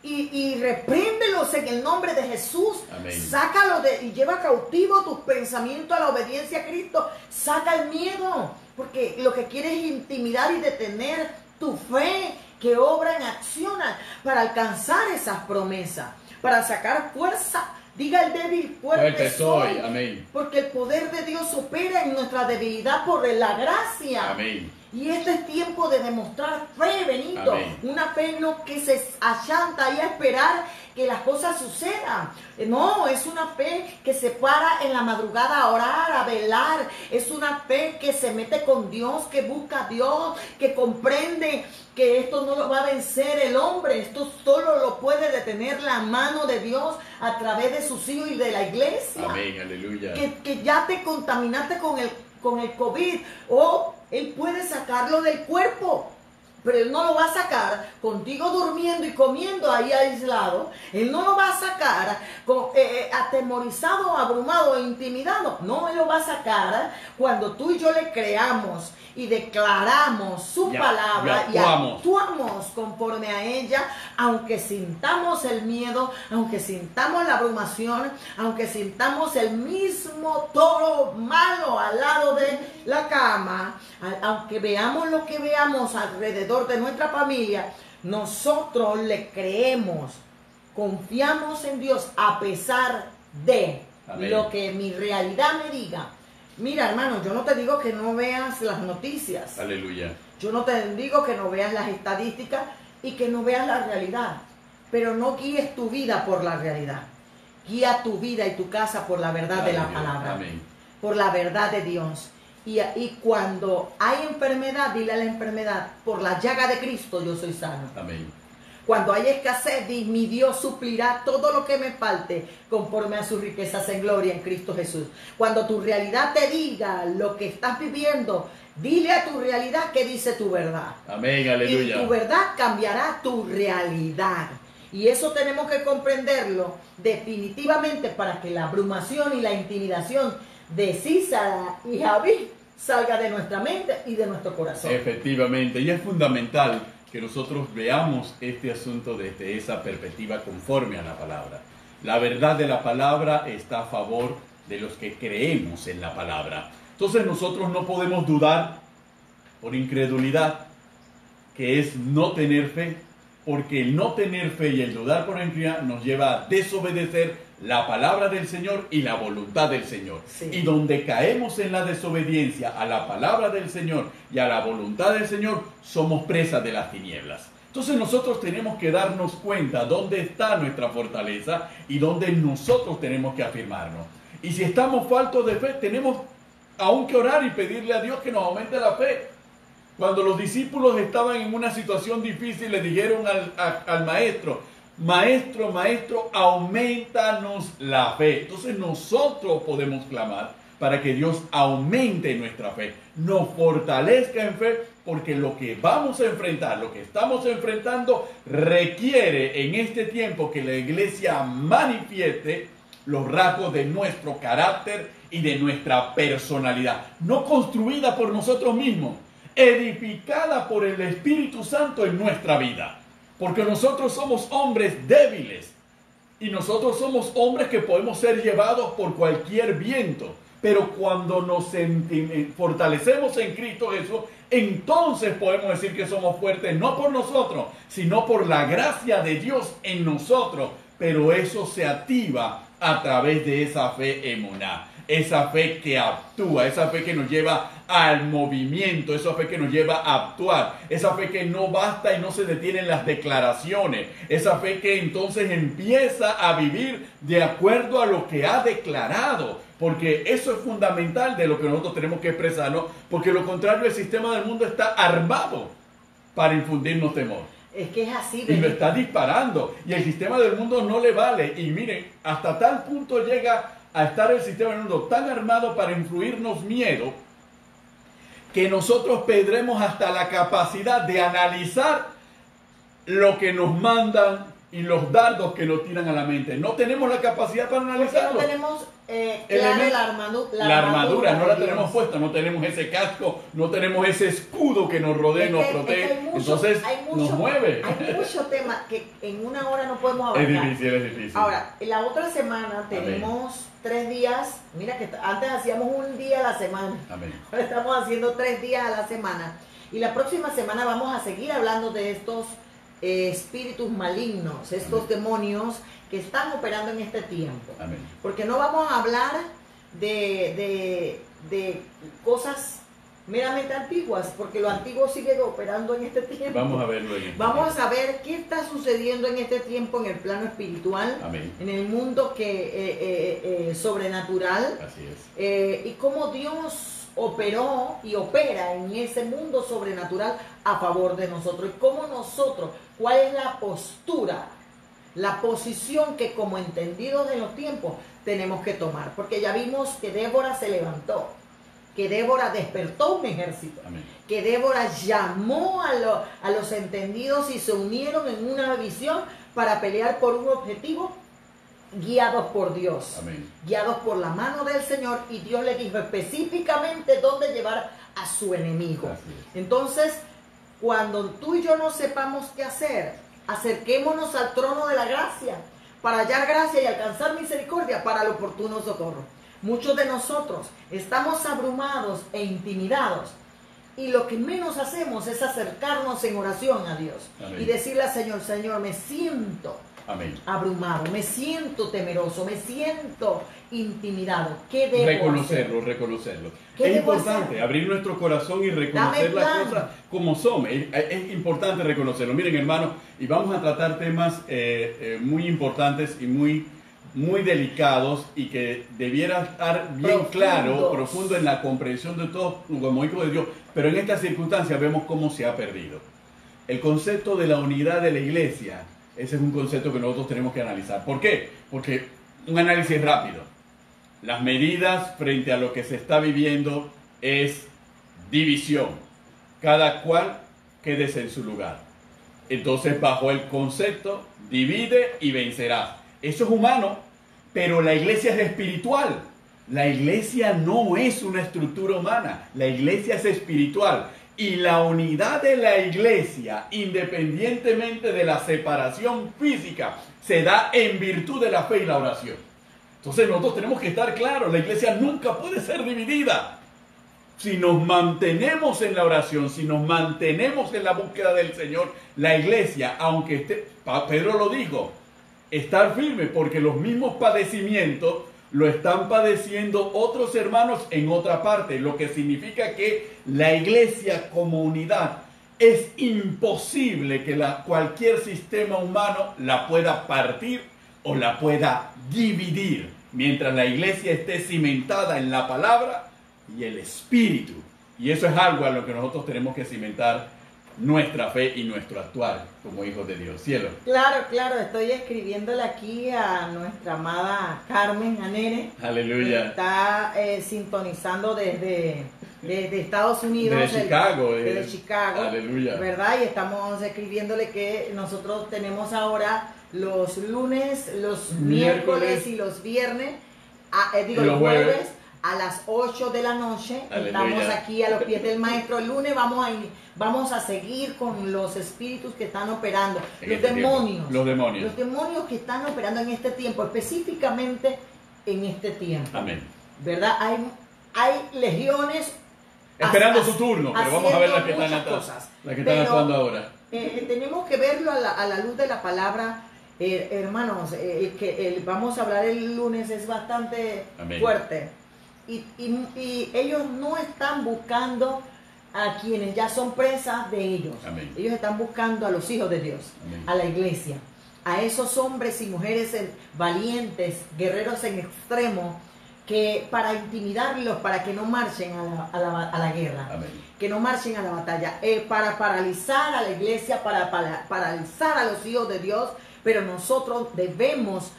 y repréndelos en el nombre de Jesús. Amén. Sácalo y lleva cautivo tus pensamientos a la obediencia a Cristo. Saca el miedo, porque lo que quiere es intimidar y detener tu fe que obra en acción para alcanzar esas promesas, para sacar fuerza. Diga el débil, fuerte soy. Amén. Porque el poder de Dios opera en nuestra debilidad por la gracia. Amén. Y este es tiempo de demostrar fe, Benito. Amén. Una fe no que se achanta ahí a esperar que las cosas sucedan. No, es una fe que se para en la madrugada a orar, a velar. Es una fe que se mete con Dios, que busca a Dios, que comprende que esto no lo va a vencer el hombre. Esto solo lo puede detener la mano de Dios a través de sus hijos y de la iglesia. Amén, aleluya. Que ya te contaminaste con el COVID, o Él puede sacarlo del cuerpo, pero Él no lo va a sacar contigo durmiendo y comiendo ahí aislado. Él no lo va a sacar atemorizado, abrumado e intimidado. No, Él lo va a sacar cuando tú y yo le creamos y declaramos su palabra y actuamos conforme a ella, aunque sintamos el miedo, aunque sintamos la abrumación, aunque sintamos el mismo toro malo al lado de la cama, aunque veamos lo que veamos alrededor de nuestra familia, nosotros le creemos, confiamos en Dios a pesar de lo que mi realidad me diga. Mira, hermano, yo no te digo que no veas las noticias. Aleluya. Yo no te digo que no veas las estadísticas y que no veas la realidad. Pero no guíes tu vida por la realidad. Guía tu vida y tu casa por la verdad de la palabra. Amén. Por la verdad de Dios. Y cuando hay enfermedad, dile a la enfermedad, por la llaga de Cristo yo soy sano. Amén. Cuando hay escasez, mi Dios suplirá todo lo que me falte conforme a sus riquezas en gloria en Cristo Jesús. Cuando tu realidad te diga lo que estás viviendo, dile a tu realidad que dice tu verdad. Amén, aleluya. Y tu verdad cambiará tu realidad. Y eso tenemos que comprenderlo definitivamente para que la abrumación y la intimidación de Císara y Javí salga de nuestra mente y de nuestro corazón. Efectivamente, y es fundamental que nosotros veamos este asunto desde esa perspectiva conforme a la palabra. La verdad de la palabra está a favor de los que creemos en la palabra. Entonces nosotros no podemos dudar por incredulidad, que es no tener fe, porque el no tener fe y el dudar por incredulidad nos lleva a desobedecer la palabra del Señor y la voluntad del Señor. Sí. Y donde caemos en la desobediencia a la palabra del Señor y a la voluntad del Señor, somos presas de las tinieblas. Entonces nosotros tenemos que darnos cuenta dónde está nuestra fortaleza y dónde nosotros tenemos que afirmarnos. Y si estamos faltos de fe, tenemos aún que orar y pedirle a Dios que nos aumente la fe. Cuando los discípulos estaban en una situación difícil, le dijeron al maestro, maestro, aumentanos la fe. Entonces nosotros podemos clamar para que Dios aumente nuestra fe, nos fortalezca en fe, porque lo que vamos a enfrentar, lo que estamos enfrentando, requiere en este tiempo que la iglesia manifieste los rasgos de nuestro carácter y de nuestra personalidad, no construida por nosotros mismos, edificada por el Espíritu Santo en nuestra vida. Porque nosotros somos hombres débiles y nosotros somos hombres que podemos ser llevados por cualquier viento. Pero cuando nos fortalecemos en Cristo Jesús, entonces podemos decir que somos fuertes, no por nosotros, sino por la gracia de Dios en nosotros. Pero eso se activa a través de esa fe emuná. Esa fe que actúa, esa fe que nos lleva al movimiento, esa fe que nos lleva a actuar, esa fe que no basta y no se detiene en las declaraciones, esa fe que entonces empieza a vivir de acuerdo a lo que ha declarado, porque eso es fundamental de lo que nosotros tenemos que expresarnos, porque lo contrario, el sistema del mundo está armado para infundirnos temor. Es que es así, y lo está disparando. Y el sistema del mundo no le vale. Y miren, hasta tal punto llega a estar el sistema del mundo tan armado para influirnos miedo, que nosotros perdremos hasta la capacidad de analizar lo que nos mandan y los dardos que nos tiran a la mente. No tenemos la capacidad para analizarlo. No tenemos clara la armadura no la tenemos puesta, no tenemos ese casco, no tenemos ese escudo que nos rodea y nos protege. Entonces nos mueve. Hay muchos temas que en una hora no podemos abarcar. Es difícil. Ahora, la otra semana tenemos 3 días. Mira que antes hacíamos un día a la semana. Amén. Ahora estamos haciendo 3 días a la semana. Y la próxima semana vamos a seguir hablando de estos espíritus malignos, estos demonios que están operando en este tiempo. Amén. Porque no vamos a hablar de cosas meramente antiguas, porque lo antiguo sigue operando en este tiempo. Vamos a verlo en este Vamos a saber qué está sucediendo en este tiempo en el plano espiritual. Amén. En el mundo sobrenatural. Así es. Y cómo Dios operó y opera en ese mundo sobrenatural a favor de nosotros. Y cómo nosotros, cuál es la postura, la posición que como entendidos de los tiempos tenemos que tomar. Porque ya vimos que Débora se levantó, que Débora despertó un ejército. Amén. Que Débora llamó a los entendidos y se unieron en una visión para pelear por un objetivo, guiados por Dios. Amén. Guiados por la mano del Señor, y Dios le dijo específicamente dónde llevar a su enemigo. Entonces, cuando tú y yo no sepamos qué hacer, acerquémonos al trono de la gracia para hallar gracia y alcanzar misericordia para el oportuno socorro. Muchos de nosotros estamos abrumados e intimidados, y lo que menos hacemos es acercarnos en oración a Dios. Amén. Y decirle al Señor: Señor, me siento Amén. abrumado, me siento temeroso, me siento intimidado. ¿Qué debo hacer? Reconocerlo. ¿Qué Es debo importante hacer? abrir nuestro corazón y reconocer las cosas como son. Es importante reconocerlo. Miren, hermanos, y vamos a tratar temas muy importantes y muy delicados, y que debiera estar bien claro, profundo en la comprensión de todos como hijos de Dios. Pero en estas circunstancias vemos cómo se ha perdido el concepto de la unidad de la iglesia. Ese es un concepto que nosotros tenemos que analizar. ¿Por qué? Porque un análisis rápido. Las medidas frente a lo que se está viviendo es división. Cada cual quédese en su lugar. Entonces, bajo el concepto, divide y vencerás. Eso es humano, pero la iglesia es espiritual. La iglesia no es una estructura humana. La iglesia es espiritual. Y la unidad de la iglesia, independientemente de la separación física, se da en virtud de la fe y la oración. Entonces nosotros tenemos que estar claros: la iglesia nunca puede ser dividida. Si nos mantenemos en la oración, si nos mantenemos en la búsqueda del Señor, la iglesia, aunque esté, Pedro lo dijo, estar firme, porque los mismos padecimientos lo están padeciendo otros hermanos en otra parte, lo que significa que la iglesia como unidad es imposible que cualquier sistema humano la pueda partir o la pueda dividir, mientras la iglesia esté cimentada en la palabra y el espíritu. Y eso es algo a lo que nosotros tenemos que cimentar nuestra fe y nuestro actuar como hijos de Dios. Cielo. Claro, estoy escribiéndole aquí a nuestra amada Carmen Anere. Aleluya. Que está sintonizando desde Estados Unidos. Desde Chicago. Desde Chicago. Aleluya. ¿Verdad? Y estamos escribiéndole que nosotros tenemos ahora los lunes, los miércoles y los viernes, los jueves a las 8 de la noche. Aleluya. Estamos aquí a los pies del maestro. El lunes vamos a seguir con los espíritus que están operando, los demonios que están operando en este tiempo, específicamente en este tiempo. Amén. ¿Verdad? Hay legiones esperando su turno, pero vamos a ver las que están actuando ahora. Tenemos que verlo a la luz de la palabra. Hermanos, vamos a hablar el lunes es bastante fuerte. Y ellos no están buscando a quienes ya son presas de ellos. Amén. Ellos están buscando a los hijos de Dios. Amén. A la iglesia, a esos hombres y mujeres valientes, guerreros en extremo, que para intimidarlos, para que no marchen a la guerra. Amén. Que no marchen a la batalla, para paralizar a la iglesia, para paralizar a los hijos de Dios, pero nosotros debemos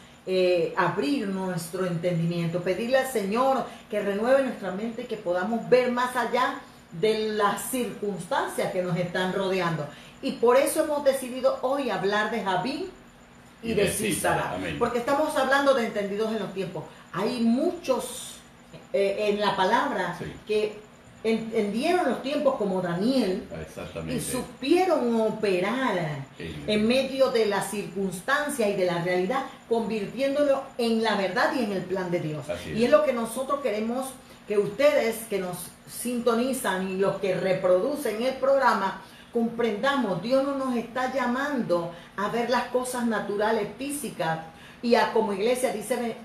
abrir nuestro entendimiento, pedirle al Señor que renueve nuestra mente y que podamos ver más allá de las circunstancias que nos están rodeando. Y por eso hemos decidido hoy hablar de Jabín y de Sísara, porque estamos hablando de entendidos en los tiempos. Hay muchos en la palabra que entendieron los tiempos como Daniel y supieron operar en medio de las circunstancias y de la realidad, convirtiéndolo en la verdad y en el plan de Dios. Y es lo que nosotros queremos que ustedes que nos sintonizan y los que reproducen el programa comprendamos. Dios no nos está llamando a ver las cosas naturales, físicas, y a como iglesia,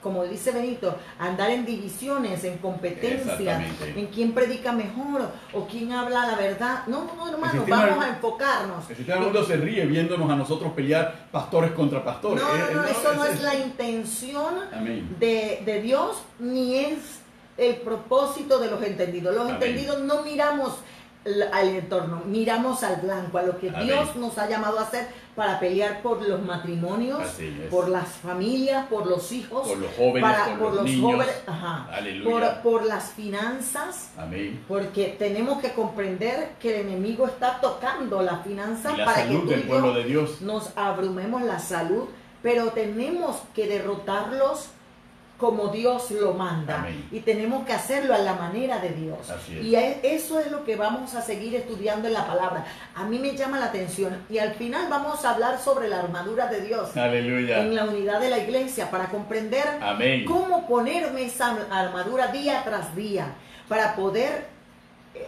como dice Benito, andar en divisiones, en competencias, en quién predica mejor o quién habla la verdad. No, hermanos, vamos a enfocarnos. El sistema del mundo se ríe viéndonos a nosotros pelear pastores contra pastores. No, eso no es la intención de Dios, ni es el propósito de los entendidos. Los entendidos no miramos al entorno, miramos al blanco, a lo que Dios nos ha llamado a hacer para pelear por los matrimonios, por las familias, por los hijos, por los jóvenes, por los niños, por las finanzas. Amén. Porque tenemos que comprender que el enemigo está tocando la finanza para que tú y pueblo de Dios nos abrumemos la salud, pero tenemos que derrotarlos como Dios lo manda. Amén. Y tenemos que hacerlo a la manera de Dios. Y eso es lo que vamos a seguir estudiando en la palabra. A mí me llama la atención. Y al final vamos a hablar sobre la armadura de Dios. Aleluya. En la unidad de la iglesia, para comprender cómo ponerme esa armadura día tras día, para poder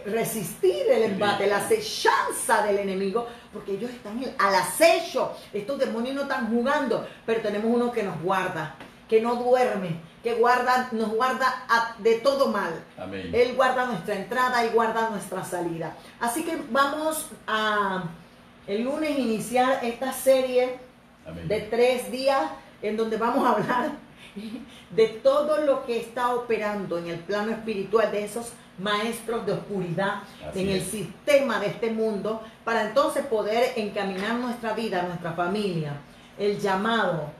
resistir el embate, la acechanza del enemigo, porque ellos están al acecho. Estos demonios no están jugando, pero tenemos uno que nos guarda, que no duerme, que nos guarda de todo mal. Amén. Él guarda nuestra entrada y guarda nuestra salida. Así que vamos a el lunes iniciar esta serie de 3 días en donde vamos a hablar de todo lo que está operando en el plano espiritual de esos maestros de oscuridad en el sistema de este mundo, para entonces poder encaminar nuestra vida, nuestra familia, el llamado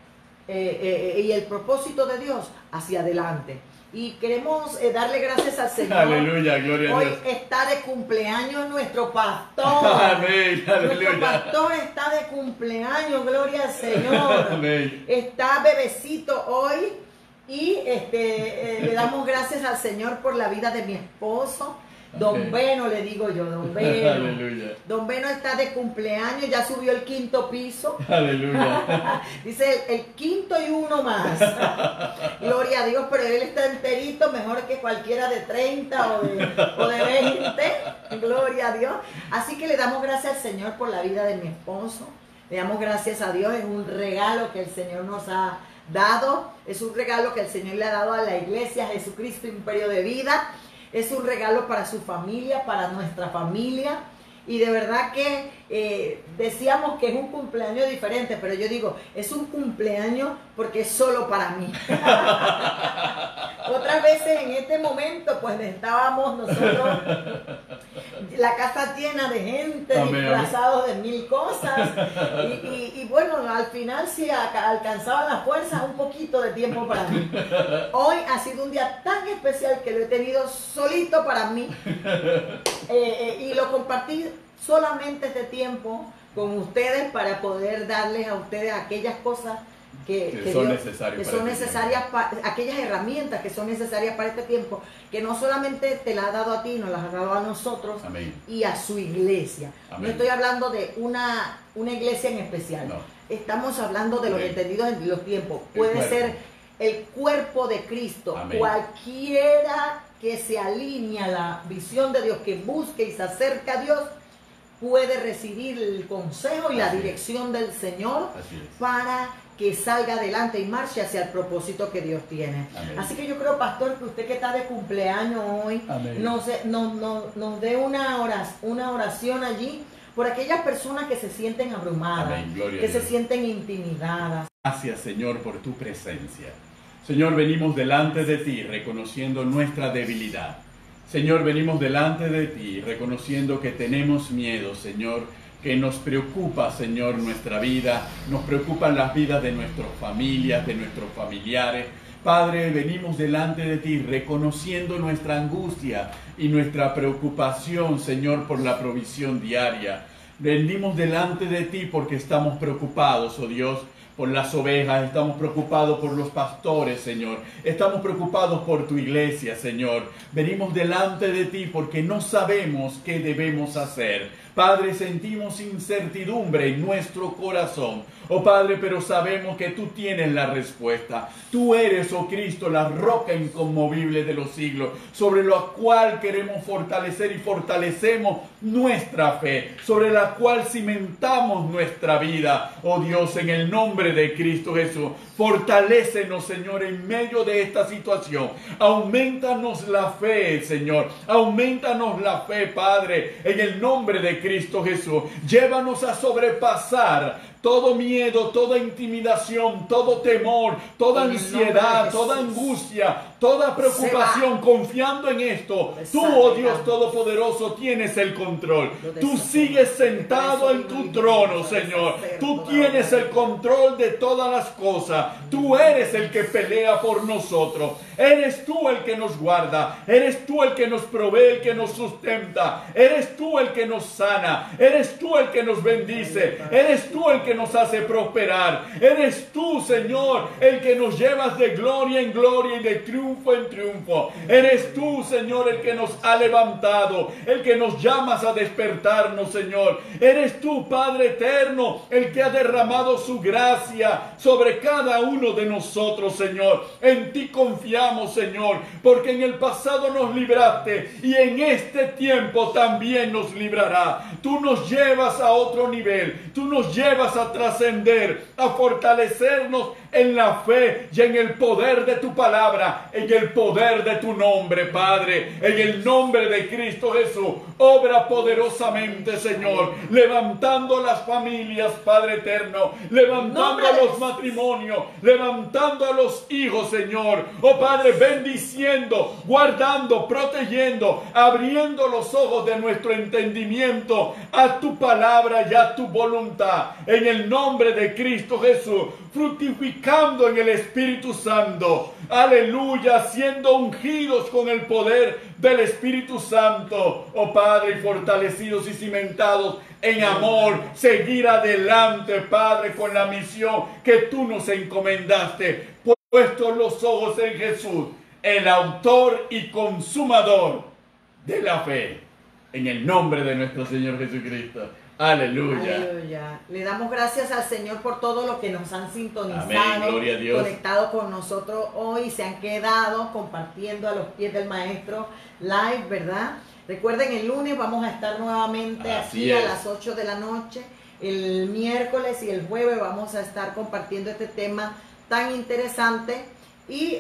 y el propósito de Dios hacia adelante. Y queremos darle gracias al Señor. Aleluya, gloria a Dios. Hoy está de cumpleaños nuestro pastor. Amén, aleluya. Nuestro pastor está de cumpleaños, gloria al Señor. Amén. Está bebecito hoy y le damos gracias al Señor por la vida de mi esposo. Don Beno, le digo yo, Don Beno. Aleluya. Don Beno está de cumpleaños, ya subió el 5.º piso. Aleluya. Dice el 5.º y uno más. Gloria a Dios, pero él está enterito, mejor que cualquiera de 30 o de 20. Gloria a Dios. Así que le damos gracias al Señor por la vida de mi esposo. Le damos gracias a Dios, es un regalo que el Señor nos ha dado. Es un regalo que el Señor le ha dado a la iglesia, Jesucristo Imperio de Vida. Es un regalo para su familia, para nuestra familia. Y de verdad que decíamos que es un cumpleaños diferente, pero yo digo, es un cumpleaños porque es solo para mí. Otras veces en este momento, pues estábamos nosotros, la casa llena de gente, disfrazados de 1000 cosas. Y bueno, al final sí alcanzaban las fuerzas un poquito de tiempo para mí. Hoy ha sido un día tan especial que lo he tenido solito para mí. Y lo compartí solamente este tiempo con ustedes para poder darles a ustedes aquellas cosas que son Dios, necesarias, aquellas herramientas que son necesarias para este tiempo, que no solamente te las ha dado a ti, nos las ha dado a nosotros. Amén. Y a su iglesia. Amén. No estoy hablando de una iglesia en especial. No. Estamos hablando de los entendidos en los tiempos. Puede ser el cuerpo de Cristo. Amén. Cualquiera que se alinee a la visión de Dios, que busque y se acerque a Dios, puede recibir el consejo y la dirección del Señor para que salga adelante y marche hacia el propósito que Dios tiene. Amén. Así que yo creo, pastor, que usted que está de cumpleaños hoy, nos dé una oración allí por aquellas personas que se sienten abrumadas, que se sienten intimidadas. Gracias, Señor, por tu presencia. Señor, venimos delante de ti reconociendo nuestra debilidad. Señor, venimos delante de ti reconociendo que tenemos miedo, Señor, que nos preocupa, Señor, nuestra vida, nos preocupan las vidas de nuestras familias, de nuestros familiares. Padre, venimos delante de ti reconociendo nuestra angustia y nuestra preocupación, Señor, por la provisión diaria. Venimos delante de ti porque estamos preocupados, oh Dios, por las ovejas, estamos preocupados por los pastores, Señor. Estamos preocupados por tu iglesia, Señor. Venimos delante de ti porque no sabemos qué debemos hacer. Padre, sentimos incertidumbre en nuestro corazón. Oh Padre, pero sabemos que tú tienes la respuesta. Tú eres, oh Cristo, la roca inconmovible de los siglos, sobre la cual queremos fortalecer y fortalecemos nuestra fe, sobre la cual cimentamos nuestra vida. Oh Dios, en el nombre de Cristo Jesús, fortalécenos, Señor, en medio de esta situación. Aumentanos la fe, Señor. Aumentanos la fe, Padre, en el nombre de Cristo Jesús. Llévanos a sobrepasar todo miedo, toda intimidación, todo temor, toda ansiedad, toda angustia, toda preocupación, confiando en esto. Tú, oh Dios Todopoderoso, tienes el control. Tú sigues sentado en tu trono, Señor. Tú tienes el control de todas las cosas. Tú eres el que pelea por nosotros. Eres tú el que nos guarda. Eres tú el que nos provee, el que nos sustenta. Eres tú el que nos sana. Eres tú el que nos bendice. Eres tú el que nos hace prosperar. Eres tú, Señor, el que nos llevas de gloria en gloria y de triunfo en triunfo. Eres tú, Señor, el que nos ha levantado, el que nos llamas a despertarnos, Señor. Eres tú, Padre eterno, el que ha derramado su gracia sobre cada uno de nosotros, Señor. En ti confiamos, Señor, porque en el pasado nos libraste y en este tiempo también nos librará. Tú nos llevas a otro nivel. Tú nos llevas a trascender, a fortalecernos en la fe y en el poder de tu palabra, en el poder de tu nombre, Padre, en el nombre de Cristo Jesús. Obra poderosamente, Señor, levantando las familias, Padre eterno, levantando a los matrimonios, levantando a los hijos, Señor. Oh Padre, bendiciendo, guardando, protegiendo, abriendo los ojos de nuestro entendimiento a tu palabra y a tu voluntad. En el nombre de Cristo Jesús, fructificando en el Espíritu Santo. Aleluya, siendo ungidos con el poder del Espíritu Santo. Oh Padre, fortalecidos y cimentados en amor, seguir adelante, Padre, con la misión que tú nos encomendaste. Puestos los ojos en Jesús, el autor y consumador de la fe. En el nombre de nuestro Señor Jesucristo. Aleluya. Aleluya. Le damos gracias al Señor por todo lo que nos han sintonizado. Amén. Gloria a Dios. Conectado con nosotros hoy, se han quedado compartiendo a los pies del Maestro live, ¿verdad? Recuerden, el lunes vamos a estar nuevamente aquí a las 8 de la noche. El miércoles y el jueves vamos a estar compartiendo este tema tan interesante. Y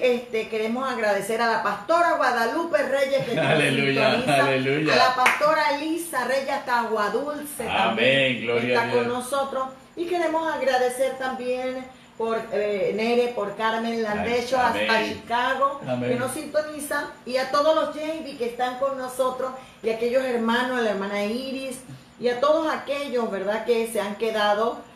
queremos agradecer a la pastora Guadalupe Reyes, que aleluya, aleluya. A la pastora Elisa Reyes hasta Aguadulce. Amén, gloria a Dios. Está con nosotros. Y queremos agradecer también por Nere, por Carmen Landecho, hasta Chicago, amén, que nos sintonizan. Y a todos los JV que están con nosotros, y a aquellos hermanos, a la hermana Iris, y a todos aquellos, ¿verdad?, que se han quedado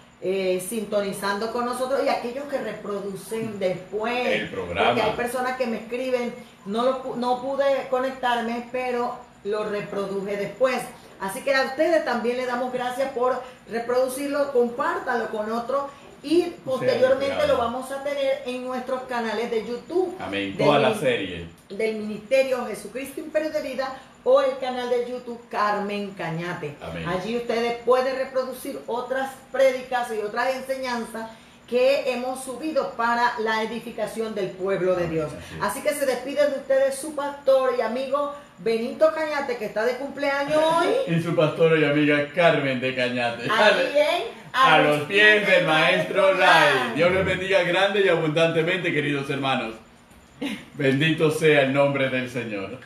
sintonizando con nosotros, y aquellos que reproducen después el programa, porque hay personas que me escriben, no pude conectarme, pero lo reproduje después. Así que a ustedes también les damos gracias por reproducirlo, compártanlo con otros, y posteriormente lo vamos a tener en nuestros canales de YouTube. Amén. Toda la serie del Ministerio Jesucristo Imperio de Vida, o el canal de YouTube Carmen Cañate. Amén. Allí ustedes pueden reproducir otras prédicas y otras enseñanzas que hemos subido para la edificación del pueblo de Dios. Así que se despide de ustedes su pastor y amigo Benito Cañate, que está de cumpleaños hoy. Y su pastora y amiga Carmen de Cañate. A los pies del Maestro Lai. Dios les bendiga grande y abundantemente, queridos hermanos. Bendito sea el nombre del Señor.